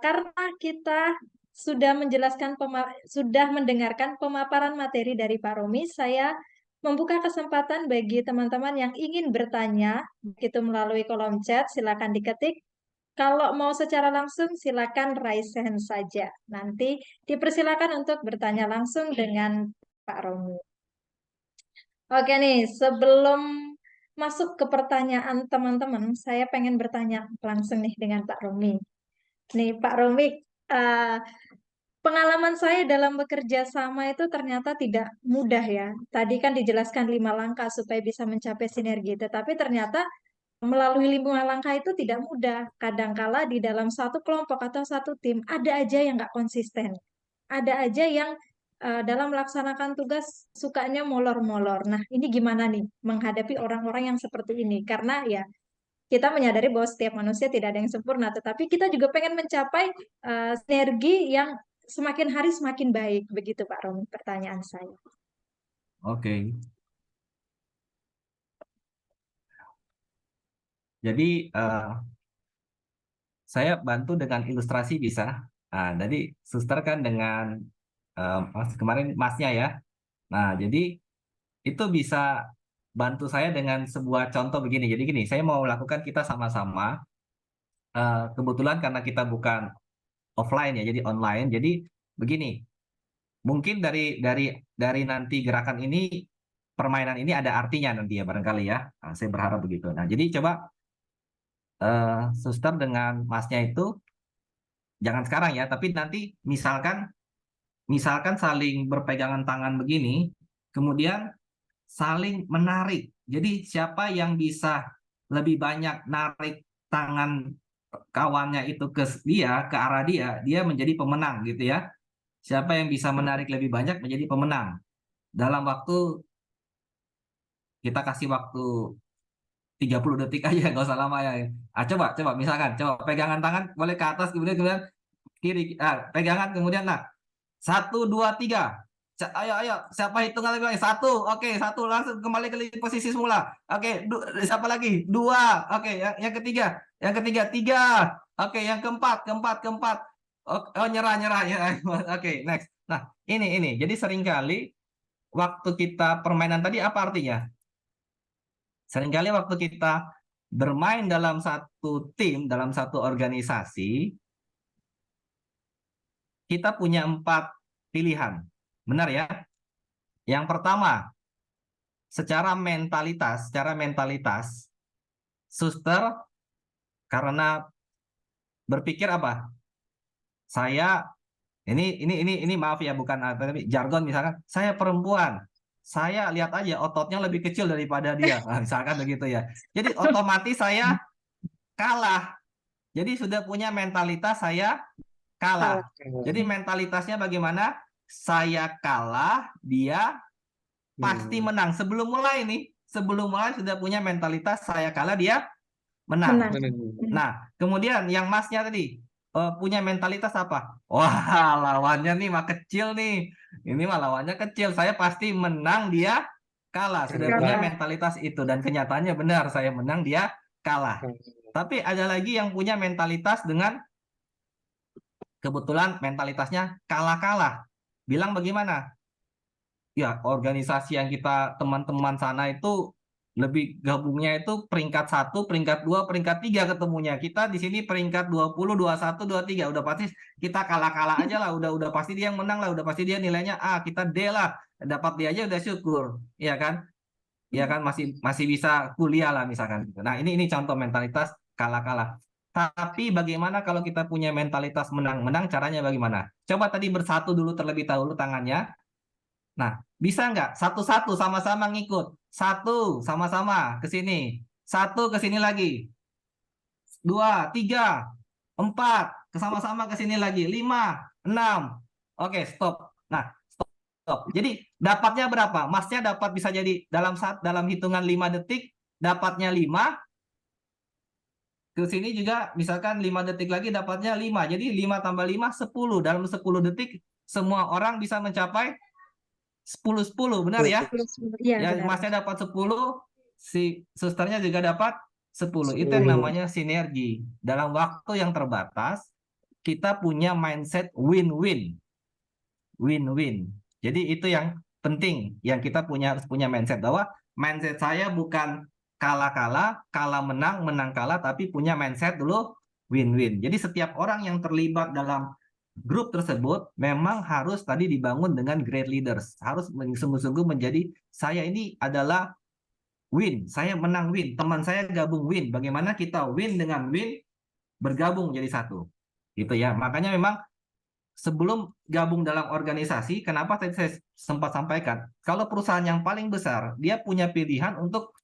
karena kita sudah mendengarkan pemaparan materi dari Pak Romi, saya membuka kesempatan bagi teman-teman yang ingin bertanya, begitu melalui kolom chat, silakan diketik. Kalau mau secara langsung, silakan raise hand saja. Nanti dipersilakan untuk bertanya langsung dengan Pak Romi. Oke nih, sebelum masuk ke pertanyaan teman-teman, saya pengen bertanya langsung nih dengan Pak Romi. Nih, Pak Romi, eh, pengalaman saya dalam bekerja sama itu ternyata tidak mudah ya. Tadi kan dijelaskan 5 langkah supaya bisa mencapai sinergi, tetapi ternyata melalui 5 langkah itu tidak mudah. Kadangkala di dalam satu kelompok atau satu tim ada aja yang nggak konsisten, ada aja yang dalam melaksanakan tugas sukanya molor-molor. Nah, ini gimana nih menghadapi orang-orang yang seperti ini? Karena ya kita menyadari bahwa setiap manusia tidak ada yang sempurna, tetapi kita juga pengen mencapai sinergi yang semakin hari semakin baik. Begitu Pak Romi, pertanyaan saya. Oke. Jadi saya bantu dengan ilustrasi bisa. Nah, jadi suster kan dengan kemarin masnya ya. Nah, jadi itu bisa bantu saya dengan sebuah contoh begini. Jadi gini, saya mau lakukan kita sama-sama. Kebetulan karena kita bukan offline ya, jadi online. Jadi begini, mungkin dari nanti gerakan ini, permainan ini ada artinya nanti ya barangkali ya. Nah, saya berharap begitu. Nah, jadi coba suster dengan masnya itu jangan sekarang ya, tapi nanti misalkan saling berpegangan tangan begini, kemudian saling menarik. Jadi siapa yang bisa lebih banyak narik tangan kawannya itu ke dia, ke arah dia, dia menjadi pemenang gitu ya. Siapa yang bisa menarik lebih banyak menjadi pemenang. Dalam waktu, kita kasih waktu 30 detik aja, nggak usah lama ya. Coba misalkan, coba pegangan tangan boleh ke atas, kemudian kiri, pegangan, kemudian nah, 1, 2, 3. Ayo, siapa hitungan lagi? 1, oke, 1 langsung kembali ke posisi semula. Oke, siapa lagi? 2, oke, yang ketiga, 3, oke, yang keempat. Oh, nyerah. Oke, next. Nah, ini. Jadi seringkali waktu kita permainan tadi apa artinya? Seringkali waktu kita bermain dalam satu tim, dalam satu organisasi, kita punya 4 pilihan. Benar ya? Yang pertama, secara mentalitas, suster karena berpikir apa? Saya ini maaf ya, bukan tapi jargon, misalkan saya perempuan. Saya lihat aja ototnya lebih kecil daripada dia. Nah, misalkan begitu ya. Jadi otomatis saya kalah. Jadi sudah punya mentalitas saya kalah. Kalah. Jadi mentalitasnya bagaimana? Saya kalah, dia pasti menang. Sebelum mulai nih, sebelum mulai sudah punya mentalitas saya kalah, dia menang. Menang. Nah, kemudian yang masnya tadi punya mentalitas apa? Wah, lawannya nih mah kecil nih. Ini mah lawannya kecil. Saya pasti menang, dia kalah. Sudah punya Kalah. mentalitas itu dan kenyataannya benar, saya menang, dia kalah. Tapi ada lagi yang punya mentalitas dengan kebetulan mentalitasnya kalah-kalah. Bilang bagaimana? Ya, organisasi yang kita teman-teman sana itu lebih gabungnya itu peringkat 1, peringkat 2, peringkat 3 ketemunya. Kita di sini peringkat 20, 21, 23. Udah pasti kita kalah-kalah aja lah. Udah pasti dia yang menang lah. Udah pasti dia nilainya A, kita D lah. Dapat D aja udah syukur. Iya kan? Iya kan, masih bisa kuliah lah misalkan. Nah, ini contoh mentalitas kalah-kalah. Tapi bagaimana kalau kita punya mentalitas menang-menang, caranya bagaimana? Coba tadi bersatu dulu terlebih dahulu tangannya. Nah, bisa nggak satu-satu sama-sama ngikut? Satu, sama-sama ke sini. Satu ke sini lagi. 2, 3, 4, sama-sama ke sini lagi. 5, 6. Oke, stop. Nah, stop. Jadi dapatnya berapa? Masnya dapat bisa jadi dalam hitungan 5 detik, dapatnya 5. Ke sini juga misalkan 5 detik lagi dapatnya 5. Jadi 5 tambah 5, 10. Dalam 10 detik semua orang bisa mencapai 10-10, benar ya? Iya, Ya, benar. masnya dapat 10, si susternya juga dapat 10. Itu yang namanya sinergi. Dalam waktu yang terbatas, kita punya mindset win-win. Win-win. Jadi itu yang penting, yang kita harus punya mindset bahwa mindset saya bukan kalah-kalah, kalah menang, menang kalah, tapi punya mindset dulu win-win. Jadi setiap orang yang terlibat dalam grup tersebut memang harus tadi dibangun dengan great leaders. Harus sungguh-sungguh menjadi saya ini adalah win, saya menang win, teman saya gabung win. Bagaimana kita win dengan win bergabung jadi satu. Gitu ya. Makanya memang sebelum gabung dalam organisasi, kenapa tadi saya sempat sampaikan, kalau perusahaan yang paling besar, dia punya pilihan untuk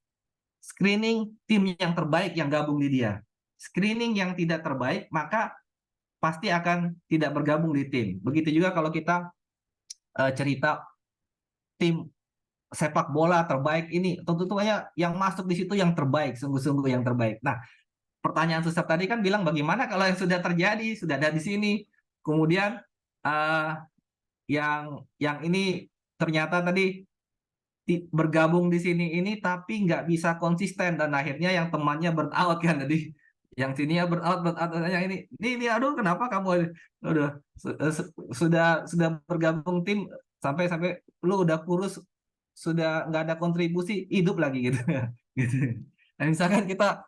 screening tim yang terbaik yang gabung di dia. Screening yang tidak terbaik, maka pasti akan tidak bergabung di tim. Begitu juga kalau kita cerita tim sepak bola terbaik ini, tentunya yang masuk di situ yang terbaik, sungguh-sungguh yang terbaik. Nah, pertanyaan suster tadi kan bilang bagaimana kalau yang sudah terjadi, sudah ada di sini, kemudian yang ini ternyata tadi bergabung di sini ini tapi nggak bisa konsisten dan akhirnya yang temannya burn out kan, jadi yang sini ya burn out, yang ini aduh kenapa kamu sudah bergabung tim sampai lu udah kurus, sudah nggak ada kontribusi, hidup lagi gitu gitu. Nah, misalkan kita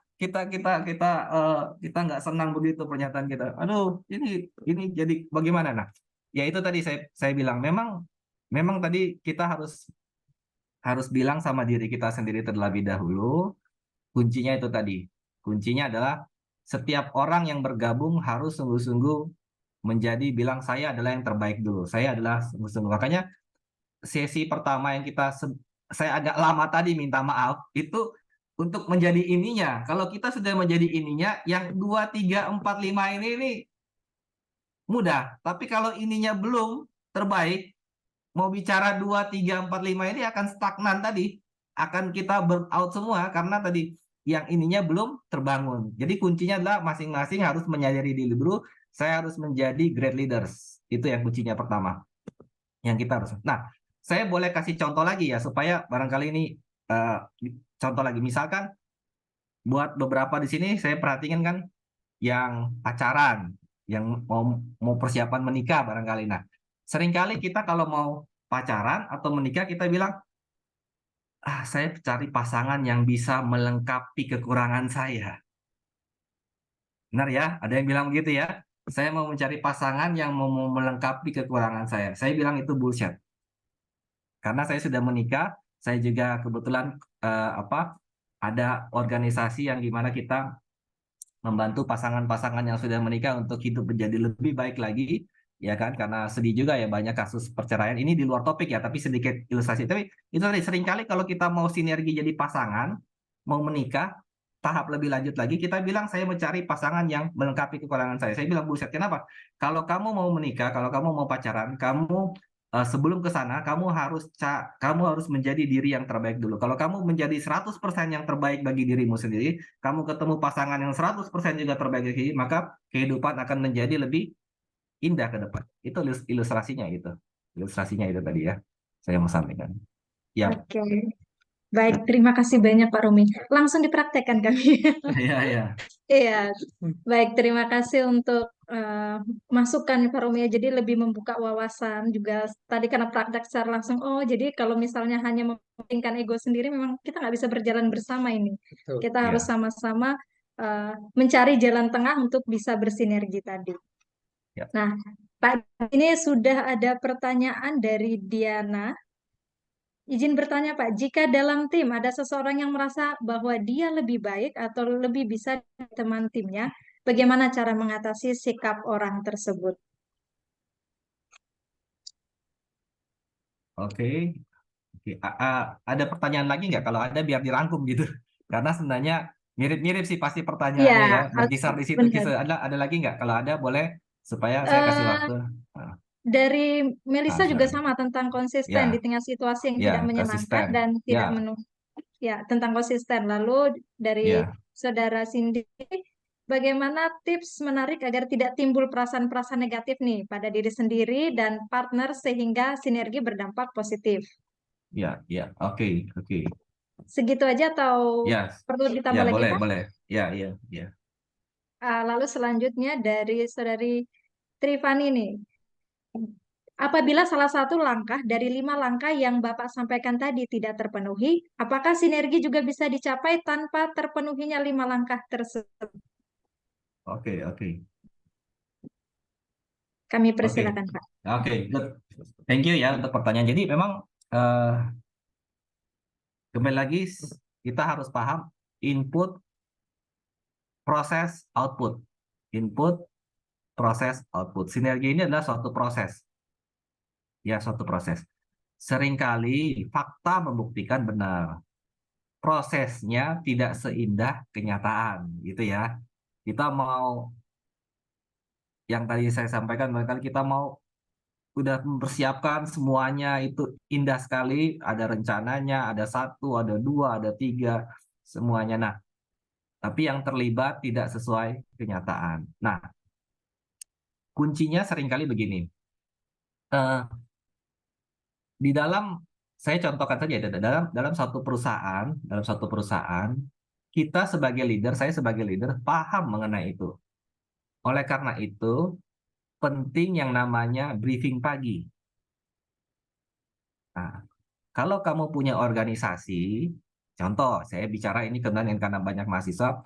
nggak senang begitu pernyataan kita, aduh ini jadi bagaimana. Nah, ya itu tadi saya bilang memang tadi kita harus bilang sama diri kita sendiri terlebih dahulu. Kuncinya itu tadi, kuncinya adalah setiap orang yang bergabung harus sungguh-sungguh menjadi bilang saya adalah yang terbaik dulu, saya adalah sungguh-sungguh. Makanya sesi pertama yang saya agak lama tadi minta maaf itu untuk menjadi ininya. Kalau kita sudah menjadi ininya, yang 2, 3, 4, 5 ini mudah. Tapi kalau ininya belum terbaik, mau bicara 2, 3, 4, 5 ini akan stagnan tadi. Akan kita burn out semua karena tadi yang ininya belum terbangun. Jadi kuncinya adalah masing-masing harus menyadari diri dulu, saya harus menjadi great leaders. Itu yang kuncinya pertama. Yang kita harus. Nah, saya boleh kasih contoh lagi ya supaya barangkali ini contoh lagi. Misalkan buat beberapa di sini saya perhatikan kan yang pacaran, yang mau persiapan menikah barangkali. Nah, seringkali kita kalau mau pacaran atau menikah kita bilang, saya cari pasangan yang bisa melengkapi kekurangan saya. Benar ya? Ada yang bilang begitu ya? Saya mau mencari pasangan yang mau melengkapi kekurangan saya. Saya bilang itu bullshit. Karena saya sudah menikah, saya juga kebetulan ada organisasi yang dimana kita membantu pasangan-pasangan yang sudah menikah untuk hidup menjadi lebih baik lagi, ya kan? Karena sedih juga ya banyak kasus perceraian. Ini di luar topik ya, tapi sedikit ilustrasi. Tapi itu tadi seringkali kalau kita mau sinergi jadi pasangan, mau menikah, tahap lebih lanjut lagi, kita bilang saya mencari pasangan yang melengkapi kekurangan saya. Saya bilang, buset, kenapa? Kalau kamu mau menikah, kalau kamu mau pacaran, kamu sebelum ke sana, kamu harus menjadi diri yang terbaik dulu. Kalau kamu menjadi 100% yang terbaik bagi dirimu sendiri, kamu ketemu pasangan yang 100% juga terbaik lagi, maka kehidupan akan menjadi lebih indah ke depan. Itu ilustrasinya itu. Ilustrasinya itu tadi ya. Saya mau sampaikan. Ya, Oke. Baik, terima kasih banyak Pak Romi. Langsung dipraktekkan kami. ya, ya. Iya, baik. Terima kasih untuk masukan Pak Romi ya. Jadi lebih membuka wawasan juga. Tadi karena praktek secara langsung. Oh, jadi kalau misalnya hanya mementingkan ego sendiri, memang kita nggak bisa berjalan bersama ini. Betul. Kita harus Ya. sama-sama mencari jalan tengah untuk bisa bersinergi tadi. Ya. Nah, Pak, ini sudah ada pertanyaan dari Diana. Izin bertanya, Pak, jika dalam tim ada seseorang yang merasa bahwa dia lebih baik atau lebih bisa dari teman timnya, bagaimana cara mengatasi sikap orang tersebut? Oke. Oke. Ada pertanyaan lagi nggak? Kalau ada biar dirangkum gitu. Karena sebenarnya mirip-mirip sih pasti Iya, pertanyaannya ya. Berkisar di situ. benar. Ada lagi nggak? Kalau ada boleh supaya saya kasih Eh, waktu. Ah, dari Melisa juga silakan. sama tentang konsisten di Ya, tengah situasi yang tidak ya, menyenangkan konsisten. dan tidak Ya, menunggu. Ya, tentang konsisten. Lalu dari ya, Saudara Cindy, bagaimana tips menarik agar tidak timbul perasaan-perasaan negatif nih pada diri sendiri dan partner sehingga sinergi berdampak positif? ya, ya. Oke, oke. Segitu aja atau Ya, perlu ya, ditambah lagi, boleh, Pak? boleh. Ya, ya, ya. Lalu selanjutnya dari Saudari Trifani nih. Apabila salah satu langkah dari 5 langkah yang Bapak sampaikan tadi tidak terpenuhi, apakah sinergi juga bisa dicapai tanpa terpenuhinya 5 langkah tersebut? Oke, oke. Kami Oke, persilakan, Pak. oke, good. Thank you ya untuk pertanyaan. Jadi memang kembali lagi kita harus paham input, proses, output. Input, proses, output. Sinergi ini adalah suatu proses. Ya, suatu proses. Seringkali fakta membuktikan benar. Prosesnya tidak seindah kenyataan, gitu ya. Kita mau, yang tadi saya sampaikan, barangkali kita mau udah mempersiapkan semuanya itu indah sekali, ada rencananya, ada 1, ada 2, ada 3, semuanya. Nah, tapi yang terlibat tidak sesuai kenyataan. Nah, kuncinya seringkali begini. Eh, di dalam, saya contohkan saja, dalam satu perusahaan, kita sebagai leader, saya sebagai leader paham mengenai itu. Oleh karena itu, penting yang namanya briefing pagi. Nah, kalau kamu punya organisasi, contoh, saya bicara ini karena banyak mahasiswa,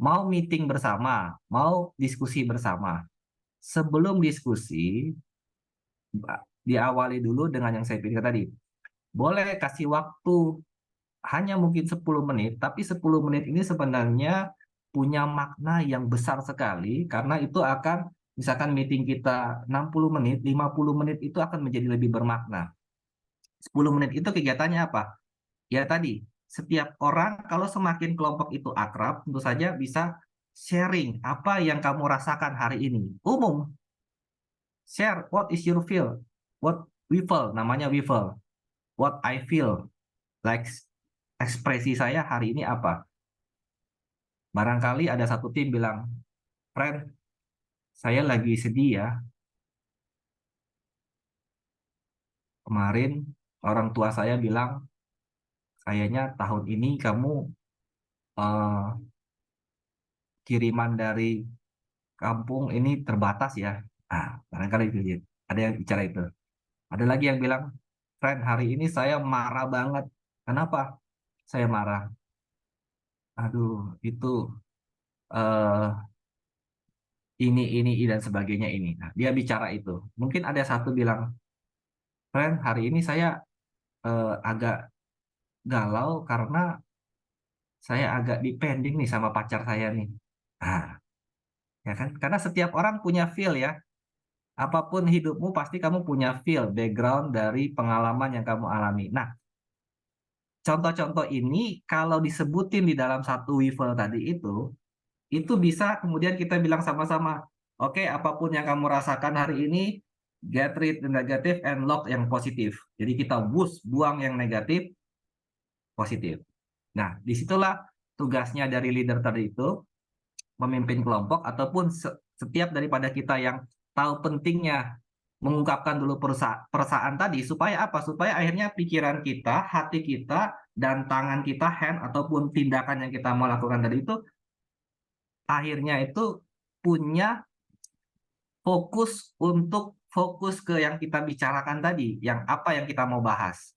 mau meeting bersama, mau diskusi bersama. Sebelum diskusi, diawali dulu dengan yang saya pilih tadi. Boleh kasih waktu hanya mungkin 10 menit, tapi 10 menit ini sebenarnya punya makna yang besar sekali, karena itu akan, misalkan meeting kita 60 menit, 50 menit itu akan menjadi lebih bermakna. 10 menit itu kegiatannya apa? Ya tadi, setiap orang kalau semakin kelompok itu akrab, tentu saja bisa sharing apa yang kamu rasakan hari ini. Umum, share what is your feel, what we feel, namanya we feel, what I feel, like ekspresi saya hari ini apa. Barangkali ada satu tim bilang, friend, saya lagi sedih ya. Kemarin orang tua saya bilang, kayaknya tahun ini kamu eh, kiriman dari kampung ini terbatas ya. Barangkali itu ya. Ada yang bicara itu. Ada lagi yang bilang, friend, hari ini saya marah banget. Kenapa saya marah? Aduh, itu eh ini dan sebagainya ini. Nah, dia bicara itu. Mungkin ada satu bilang, friend, hari ini saya agak galau karena saya agak dipending nih sama pacar saya nih. Ah, ya kan? Karena setiap orang punya feel ya. Apapun hidupmu pasti kamu punya feel, background dari pengalaman yang kamu alami. Nah, contoh-contoh ini kalau disebutin di dalam satu Weevil tadi itu bisa kemudian kita bilang sama-sama, oke, apapun yang kamu rasakan hari ini, get rid the negative and lock yang positif. Jadi kita buang yang negatif, positif. Nah, disitulah tugasnya dari leader tadi itu, memimpin kelompok, ataupun setiap daripada kita yang tahu pentingnya mengungkapkan dulu perasaan tadi, supaya apa? Supaya akhirnya pikiran kita, hati kita, dan tangan kita, hand, ataupun tindakan yang kita mau lakukan tadi itu, akhirnya itu punya fokus ke yang kita bicarakan tadi, yang apa yang kita mau bahas.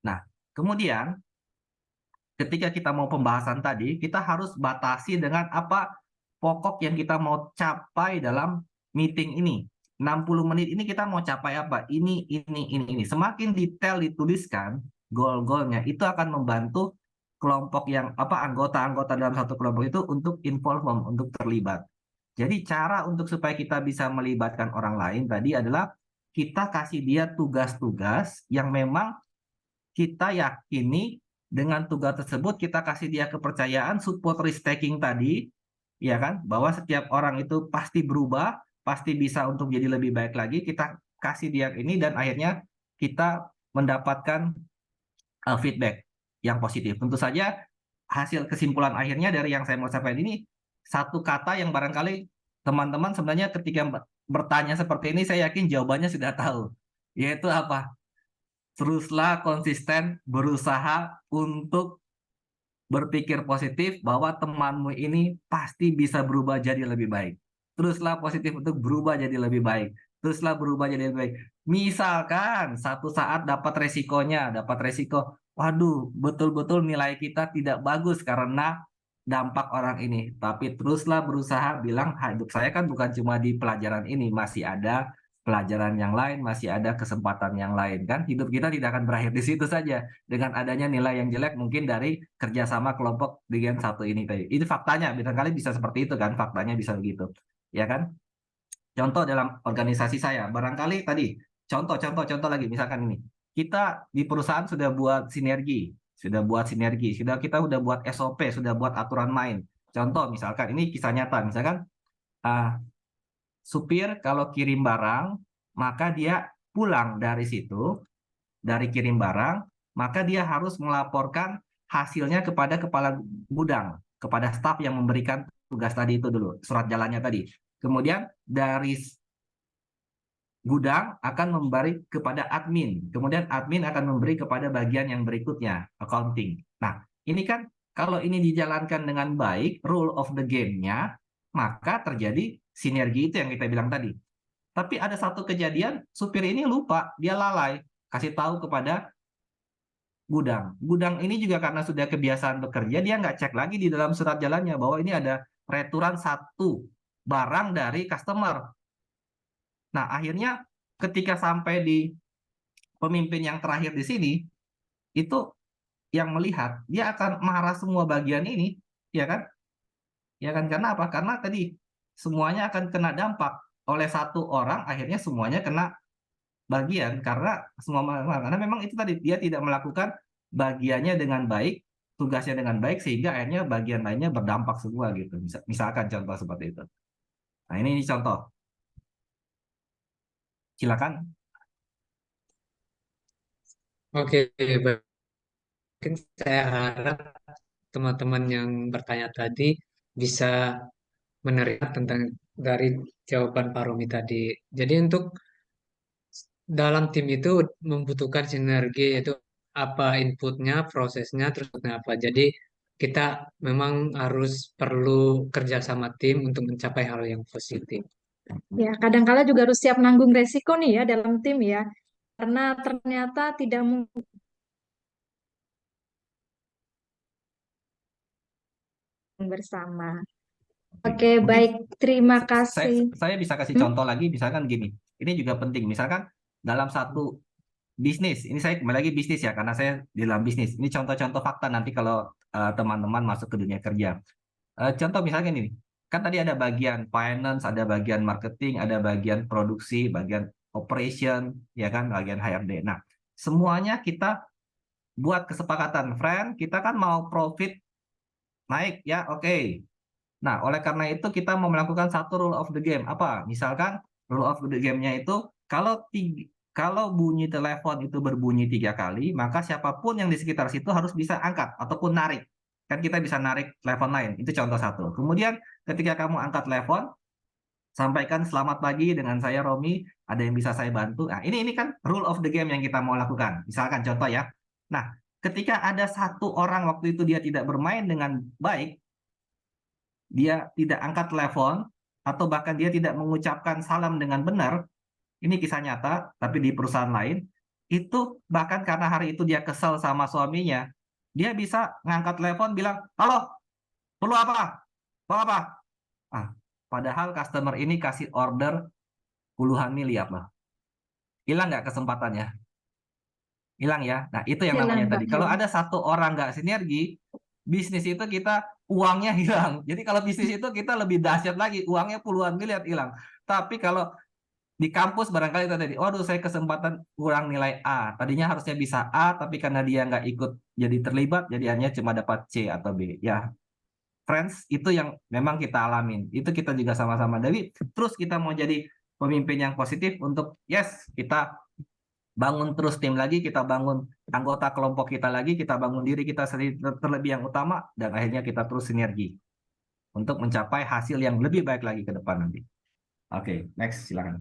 Nah, kemudian ketika kita mau pembahasan tadi, kita harus batasi dengan apa pokok yang kita mau capai dalam meeting ini. 60 menit ini kita mau capai apa? Ini. Semakin detail dituliskan goal-goalnya, itu akan membantu kelompok yang anggota-anggota dalam satu kelompok itu untuk involvement, untuk terlibat. Jadi cara untuk supaya kita bisa melibatkan orang lain tadi adalah kita kasih dia tugas-tugas yang memang kita yakini dengan tugas tersebut kita kasih dia kepercayaan, support risk taking tadi, ya kan, bahwa setiap orang itu pasti berubah, pasti bisa untuk jadi lebih baik lagi. Kita kasih dia ini dan akhirnya kita mendapatkan feedback yang positif. Tentu saja hasil kesimpulan akhirnya dari yang saya mau sampaikan ini, satu kata yang barangkali teman-teman sebenarnya ketika bertanya seperti ini, saya yakin jawabannya sudah tahu, yaitu apa? Teruslah konsisten berusaha untuk berpikir positif bahwa temanmu ini pasti bisa berubah jadi lebih baik. Teruslah positif untuk berubah jadi lebih baik. Teruslah berubah jadi lebih baik. Misalkan satu saat dapat resiko, waduh, betul-betul nilai kita tidak bagus karena dampak orang ini. Tapi teruslah berusaha bilang, hidup saya kan bukan cuma di pelajaran ini, masih ada pelajaran yang lain, masih ada kesempatan yang lain, kan? Hidup kita tidak akan berakhir di situ saja dengan adanya nilai yang jelek mungkin dari kerjasama kelompok dengan satu ini tadi. Itu faktanya, barangkali bisa seperti itu kan, faktanya bisa begitu, ya kan? Contoh dalam organisasi saya, barangkali tadi contoh lagi, misalkan ini, kita di perusahaan sudah buat sinergi, kita udah buat SOP, sudah buat aturan main. Contoh misalkan ini kisah nyata, misalkan supir kalau kirim barang, maka dia pulang dari situ, dari kirim barang, maka dia harus melaporkan hasilnya kepada kepala gudang, kepada staf yang memberikan tugas tadi itu dulu, surat jalannya tadi. Kemudian dari gudang akan memberi kepada admin, kemudian admin akan memberi kepada bagian yang berikutnya, accounting. Nah, ini kan kalau ini dijalankan dengan baik, rule of the game-nya, maka terjadi sinergi itu yang kita bilang tadi. Tapi ada satu kejadian, supir ini lupa, dia lalai, kasih tahu kepada gudang. Gudang ini juga karena sudah kebiasaan bekerja, dia nggak cek lagi di dalam surat jalannya bahwa ini ada returan satu barang dari customer. Nah, akhirnya ketika sampai di pemimpin yang terakhir di sini, itu yang melihat, dia akan marah semua bagian ini, ya kan? Ya kan, karena apa? Karena tadi semuanya akan kena dampak oleh satu orang, akhirnya semuanya kena bagian karena memang itu tadi dia tidak melakukan bagiannya dengan baik, tugasnya dengan baik, sehingga akhirnya bagian lainnya berdampak semua gitu. Misalkan contoh seperti itu. Nah, ini contoh. Silakan. Oke, baik. Mungkin saya harap teman-teman yang bertanya tadi bisa menerima tentang dari jawaban Pak Romi tadi. Jadi untuk dalam tim itu membutuhkan sinergi, yaitu apa inputnya, prosesnya, terus apa. Jadi kita memang harus perlu kerja sama tim untuk mencapai hal yang positif. Ya, kadang-kala juga harus siap nanggung resiko nih ya dalam tim ya. Karena ternyata tidak mungkin bersama. Oke, Mungkin baik. Terima kasih. saya bisa kasih contoh lagi, misalkan gini. Ini juga penting, misalkan dalam satu bisnis, ini saya kembali lagi bisnis ya, karena saya di dalam bisnis. Ini contoh-contoh fakta nanti kalau teman-teman masuk ke dunia kerja. Contoh misalnya ini, kan tadi ada bagian finance, ada bagian marketing, ada bagian produksi, bagian operation, ya kan, bagian HRD. Nah, semuanya kita buat kesepakatan, friend, kita kan mau profit naik ya, oke. Nah, oleh karena itu kita mau melakukan satu rule of the game. Apa? Misalkan rule of the game-nya itu kalau bunyi telepon itu berbunyi 3 kali, maka siapapun yang di sekitar situ harus bisa angkat ataupun narik. Kan kita bisa narik telepon lain. Itu contoh satu. Kemudian ketika kamu angkat telepon, sampaikan selamat pagi dengan saya Romi, ada yang bisa saya bantu. Nah, ini kan rule of the game yang kita mau lakukan. Misalkan contoh ya. Nah, ketika ada satu orang waktu itu dia tidak bermain dengan baik, dia tidak angkat telepon, atau bahkan dia tidak mengucapkan salam dengan benar, ini kisah nyata, tapi di perusahaan lain, itu bahkan karena hari itu dia kesel sama suaminya, dia bisa ngangkat telepon bilang, halo, perlu apa? Perlu apa? Ah, padahal customer ini kasih order puluhan miliar loh. Hilang nggak kesempatannya? Hilang ya. Nah, itu yang Hilang, namanya Pak. tadi. Kalau Hilang. ada satu orang nggak sinergi, bisnis itu kita uangnya hilang. Jadi kalau bisnis itu kita lebih dahsyat lagi, uangnya puluhan miliar hilang. Tapi kalau di kampus barangkali tadi, waduh saya kesempatan kurang nilai A. Tadinya harusnya bisa A, tapi karena dia nggak ikut jadi terlibat, jadi hanya cuma dapat C atau B. Ya, friends, itu yang memang kita alamin. Itu kita juga sama-sama. Jadi terus kita mau jadi pemimpin yang positif untuk, yes, kita bangun terus tim lagi, kita bangun anggota kelompok kita lagi, kita bangun diri kita sendiri terlebih yang utama, dan akhirnya kita terus sinergi untuk mencapai hasil yang lebih baik lagi ke depan nanti. Oke, next, silakan.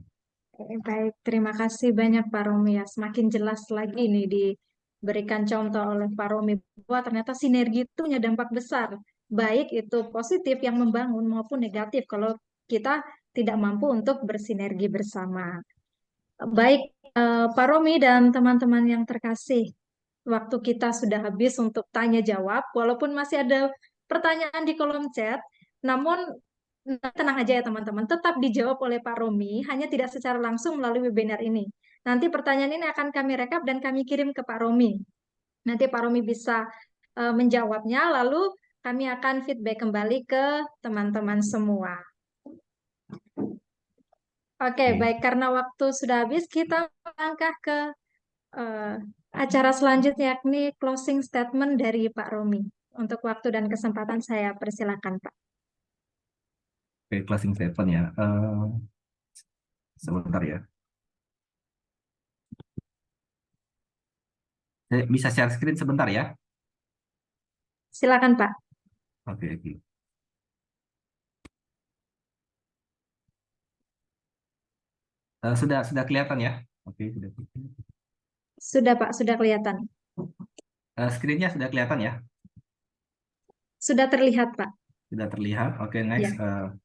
Baik, terima kasih banyak Pak Romi ya. Semakin jelas lagi nih diberikan contoh oleh Pak Romi bahwa ternyata sinergi itu punya dampak besar. Baik itu positif yang membangun maupun negatif kalau kita tidak mampu untuk bersinergi bersama. Baik, Pak Romi dan teman-teman yang terkasih, waktu kita sudah habis untuk tanya jawab, walaupun masih ada pertanyaan di kolom chat, namun tenang aja ya teman-teman, tetap dijawab oleh Pak Romi, hanya tidak secara langsung melalui webinar ini. Nanti pertanyaan ini akan kami rekap dan kami kirim ke Pak Romi. Nanti Pak Romi bisa menjawabnya, lalu kami akan feedback kembali ke teman-teman semua. Oke, baik, karena waktu sudah habis, kita melangkah ke acara selanjutnya, yakni closing statement dari Pak Romi. Untuk waktu dan kesempatan saya persilakan, Pak. Oke, closing statement ya. Sebentar ya. Bisa share screen sebentar ya. Silakan, Pak. Oke, oke. Sudah kelihatan ya. Oke, sudah. Sudah, Pak, sudah kelihatan. Screen-nya sudah kelihatan ya. Sudah terlihat, Pak. Sudah terlihat. Oke, next. Ya.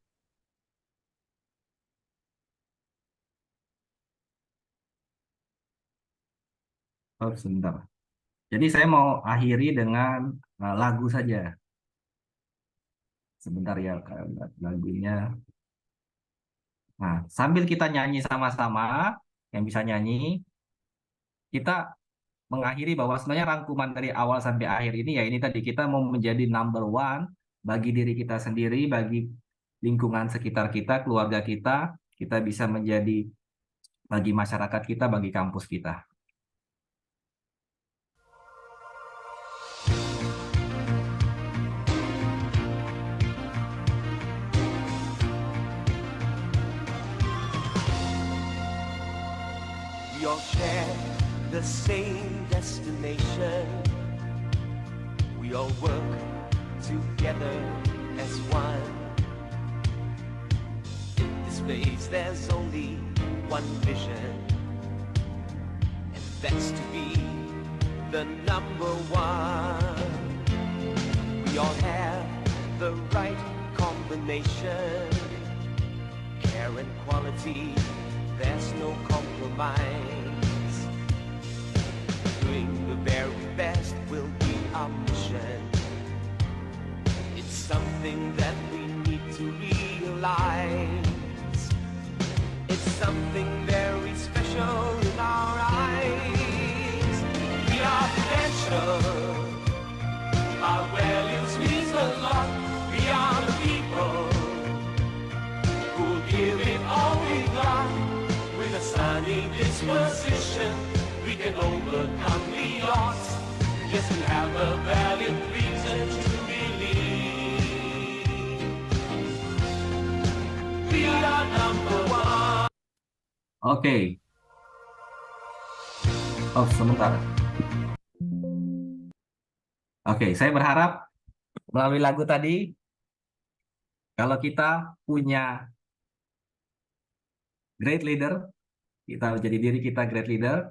Sebentar. Jadi saya mau akhiri dengan lagu saja. Sebentar ya, lagunya. Nah, sambil kita nyanyi sama-sama, yang bisa nyanyi, kita mengakhiri bahwa sebenarnya rangkuman dari awal sampai akhir ini ya ini tadi kita mau menjadi number one bagi diri kita sendiri, bagi lingkungan sekitar kita, keluarga kita bisa menjadi bagi masyarakat kita, bagi kampus kita. We all share the same destination. We all work together as one. In this place there's only one vision, and that's to be the number one. We all have the right combination, care and quality, there's no compromise. Doing the very best will be our mission. It's something that we need to realize. It's something very special in our eyes. We are potential. Our values mean a lot. We are the people who will give it all we got. With a sunny disposition, we can overcome the odds. yes, we have a valid reason to believe we are number one. Oke. Oh, sebentar. Oke, saya berharap melalui lagu tadi, kalau kita punya great leader, kita jadi diri kita great leader,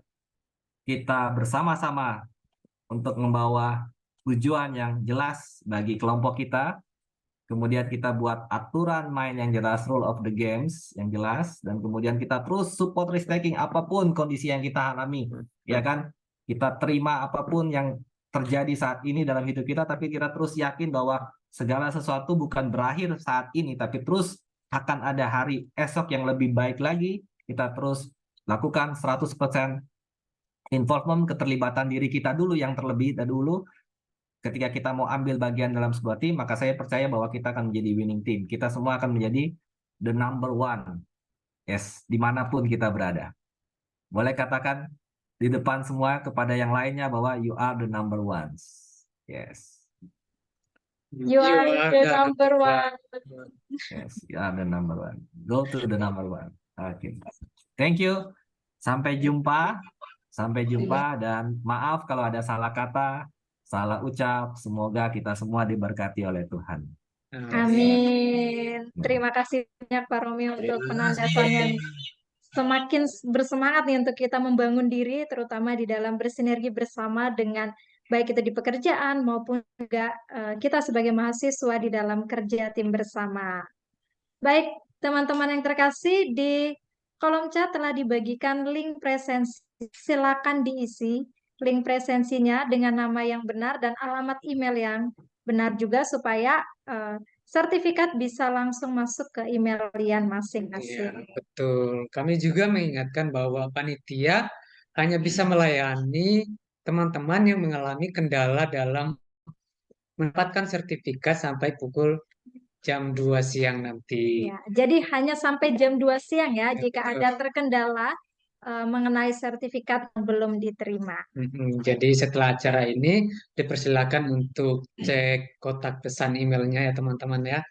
kita bersama-sama untuk membawa tujuan yang jelas bagi kelompok kita, kemudian kita buat aturan main yang jelas, rule of the games yang jelas, dan kemudian kita terus support risk taking apapun kondisi yang kita alami, ya kan? Kita terima apapun yang terjadi saat ini dalam hidup kita, tapi kita terus yakin bahwa segala sesuatu bukan berakhir saat ini, tapi terus akan ada hari esok yang lebih baik lagi. Kita terus lakukan 100% involvement, keterlibatan diri kita dulu yang terlebih dahulu. Ketika kita mau ambil bagian dalam sebuah tim, maka saya percaya bahwa kita akan menjadi winning team. Kita semua akan menjadi the number one. Yes, dimanapun kita berada. Boleh katakan di depan semua kepada yang lainnya bahwa you are the number ones. Yes, You are the number one. yes, you are the number one. Go to the number one. Oke. Thank you. Sampai jumpa. Sampai jumpa dan maaf kalau ada salah kata, salah ucap. Semoga kita semua diberkati oleh Tuhan. Amin. Terima kasih banyak Pak Romi untuk penjelasannya. Semakin bersemangat nih untuk kita membangun diri, terutama di dalam bersinergi bersama dengan baik itu di pekerjaan maupun juga kita sebagai mahasiswa di dalam kerja tim bersama. Baik, teman-teman yang terkasih, di kolom chat telah dibagikan link presensi. Silakan diisi link presensinya dengan nama yang benar dan alamat email yang benar juga supaya sertifikat bisa langsung masuk ke email kalian Iya, masing-masing. betul. Kami juga mengingatkan bahwa panitia hanya bisa melayani teman-teman yang mengalami kendala dalam mendapatkan sertifikat sampai pukul jam 2 siang nanti. Ya, jadi hanya sampai jam 2 siang ya, Ya, jika betul. ada terkendala mengenai sertifikat yang belum diterima. Jadi setelah acara ini dipersilakan untuk cek kotak pesan emailnya ya teman-teman ya.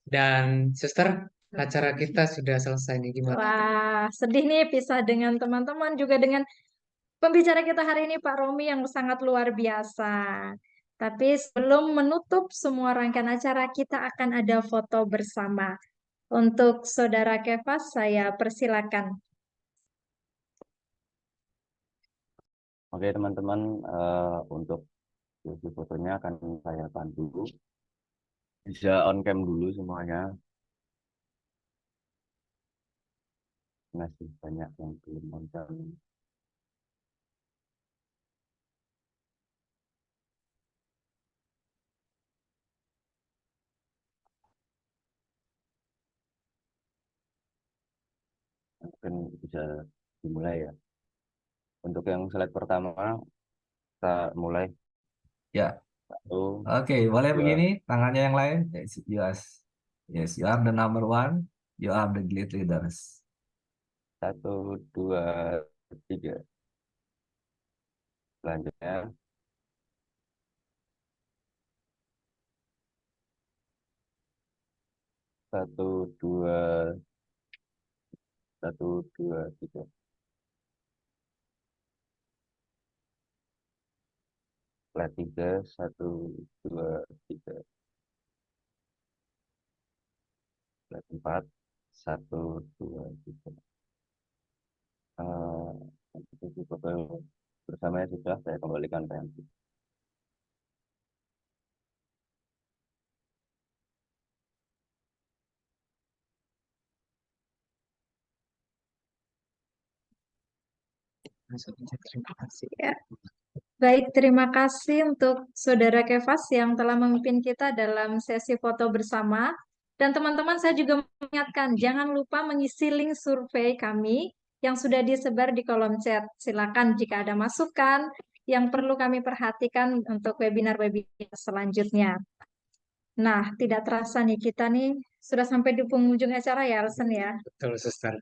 Dan suster, acara kita sudah selesai nih gimana? Wah, sedih nih pisah dengan teman-teman, juga dengan pembicara kita hari ini Pak Romi yang sangat luar biasa. Tapi sebelum menutup semua rangkaian acara, kita akan ada foto bersama. Untuk Saudara Kefas, saya persilakan. Oke teman-teman, untuk sesi fotonya akan saya bantu. Bisa on cam dulu semuanya. Masih banyak yang belum on cam. Mungkin bisa dimulai ya. Untuk yang slide pertama, kita mulai. Ya. Satu, Oke, boleh dua. begini tangannya yang lain. Yes, you are the number one. You are the great leaders. 1, 2, 3. Selanjutnya. 1, 2, 1, 2, 3. Slide 3, 1, 2, 3. Slide 4, 1, 2, 3. Sesi foto bersamanya sudah saya kembalikan ke yang Terima kasih. Ya. Baik, terima kasih untuk Saudara Kefas yang telah memimpin kita dalam sesi foto bersama. Dan teman-teman, saya juga mengingatkan, jangan lupa mengisi link survei kami yang sudah disebar di kolom chat. Silakan jika ada masukan yang perlu kami perhatikan untuk webinar-webinar selanjutnya. Nah, tidak terasa nih, kita nih sudah sampai di penghujung acara ya, Arsen ya. Betul, suster.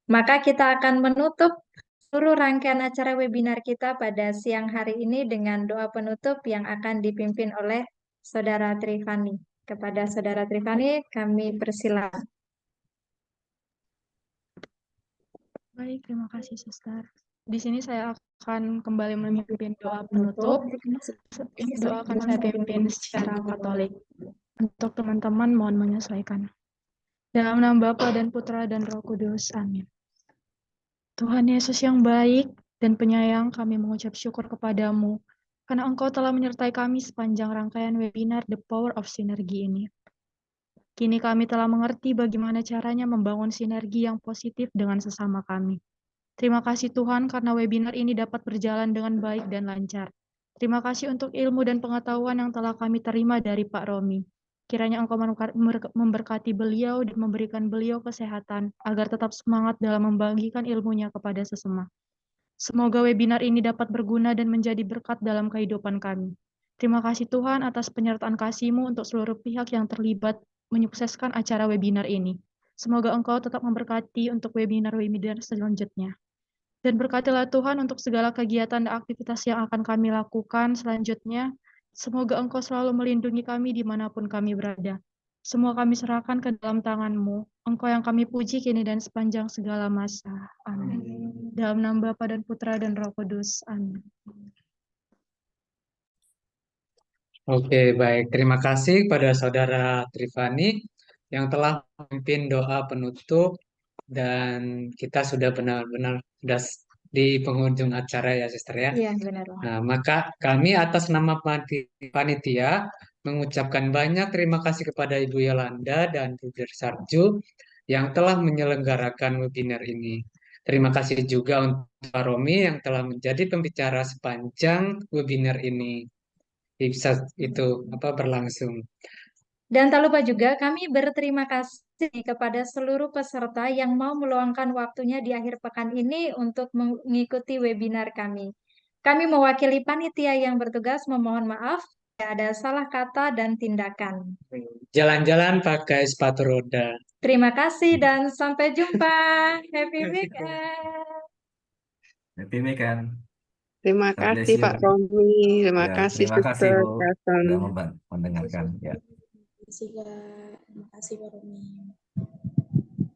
Maka kita akan menutup seluruh rangkaian acara webinar kita pada siang hari ini dengan doa penutup yang akan dipimpin oleh Saudara Trifani. Kepada Saudara Trifani, kami persilakan. Baik, terima kasih, Suster. Di sini saya akan kembali memimpin doa penutup. Doa akan saya pimpin secara Katolik. Untuk teman-teman, mohon menyesuaikan. Dalam nama Bapa dan Putra dan Roh Kudus. Amin. Tuhan Yesus yang baik dan penyayang, kami mengucap syukur kepadamu karena Engkau telah menyertai kami sepanjang rangkaian webinar The Power of Synergy ini. Kini kami telah mengerti bagaimana caranya membangun sinergi yang positif dengan sesama kami. Terima kasih Tuhan karena webinar ini dapat berjalan dengan baik dan lancar. Terima kasih untuk ilmu dan pengetahuan yang telah kami terima dari Pak Romi. Kiranya Engkau memberkati beliau dan memberikan beliau kesehatan agar tetap semangat dalam membagikan ilmunya kepada sesama. Semoga webinar ini dapat berguna dan menjadi berkat dalam kehidupan kami. Terima kasih Tuhan atas penyertaan kasih-Mu untuk seluruh pihak yang terlibat menyukseskan acara webinar ini. Semoga Engkau tetap memberkati untuk webinar-webinar selanjutnya. Dan berkatilah Tuhan untuk segala kegiatan dan aktivitas yang akan kami lakukan selanjutnya. Semoga Engkau selalu melindungi kami dimanapun kami berada. Semua kami serahkan ke dalam tangan-Mu. Engkau yang kami puji kini dan sepanjang segala masa. Amin. Dalam nama Bapa dan Putra dan Roh Kudus. Amin. Oke, baik. Terima kasih kepada Saudara Trifani yang telah memimpin doa penutup dan kita sudah benar-benar sudah di penghujung acara ya, Sister ya. Iya, benar. Nah, maka kami atas nama panitia mengucapkan banyak terima kasih kepada Ibu Yolanda dan Bruder Sarju yang telah menyelenggarakan webinar ini. Terima kasih juga untuk Pak Romi yang telah menjadi pembicara sepanjang webinar ini bisa berlangsung. Dan tak lupa juga kami berterima kasih kepada seluruh peserta yang mau meluangkan waktunya di akhir pekan ini untuk mengikuti webinar kami. Kami mewakili panitia yang bertugas memohon maaf jika ada salah kata dan tindakan. Jalan-jalan pakai sepatu roda. Terima kasih dan sampai jumpa. Happy weekend. Happy weekend. Terima God bless kasih you. Pak Romi, terima Ya, kasih terima kasih Suster Bu Kasan. sudah mendengarkan. Ya. Terima kasih, Kak. Terima kasih, Pak Romi.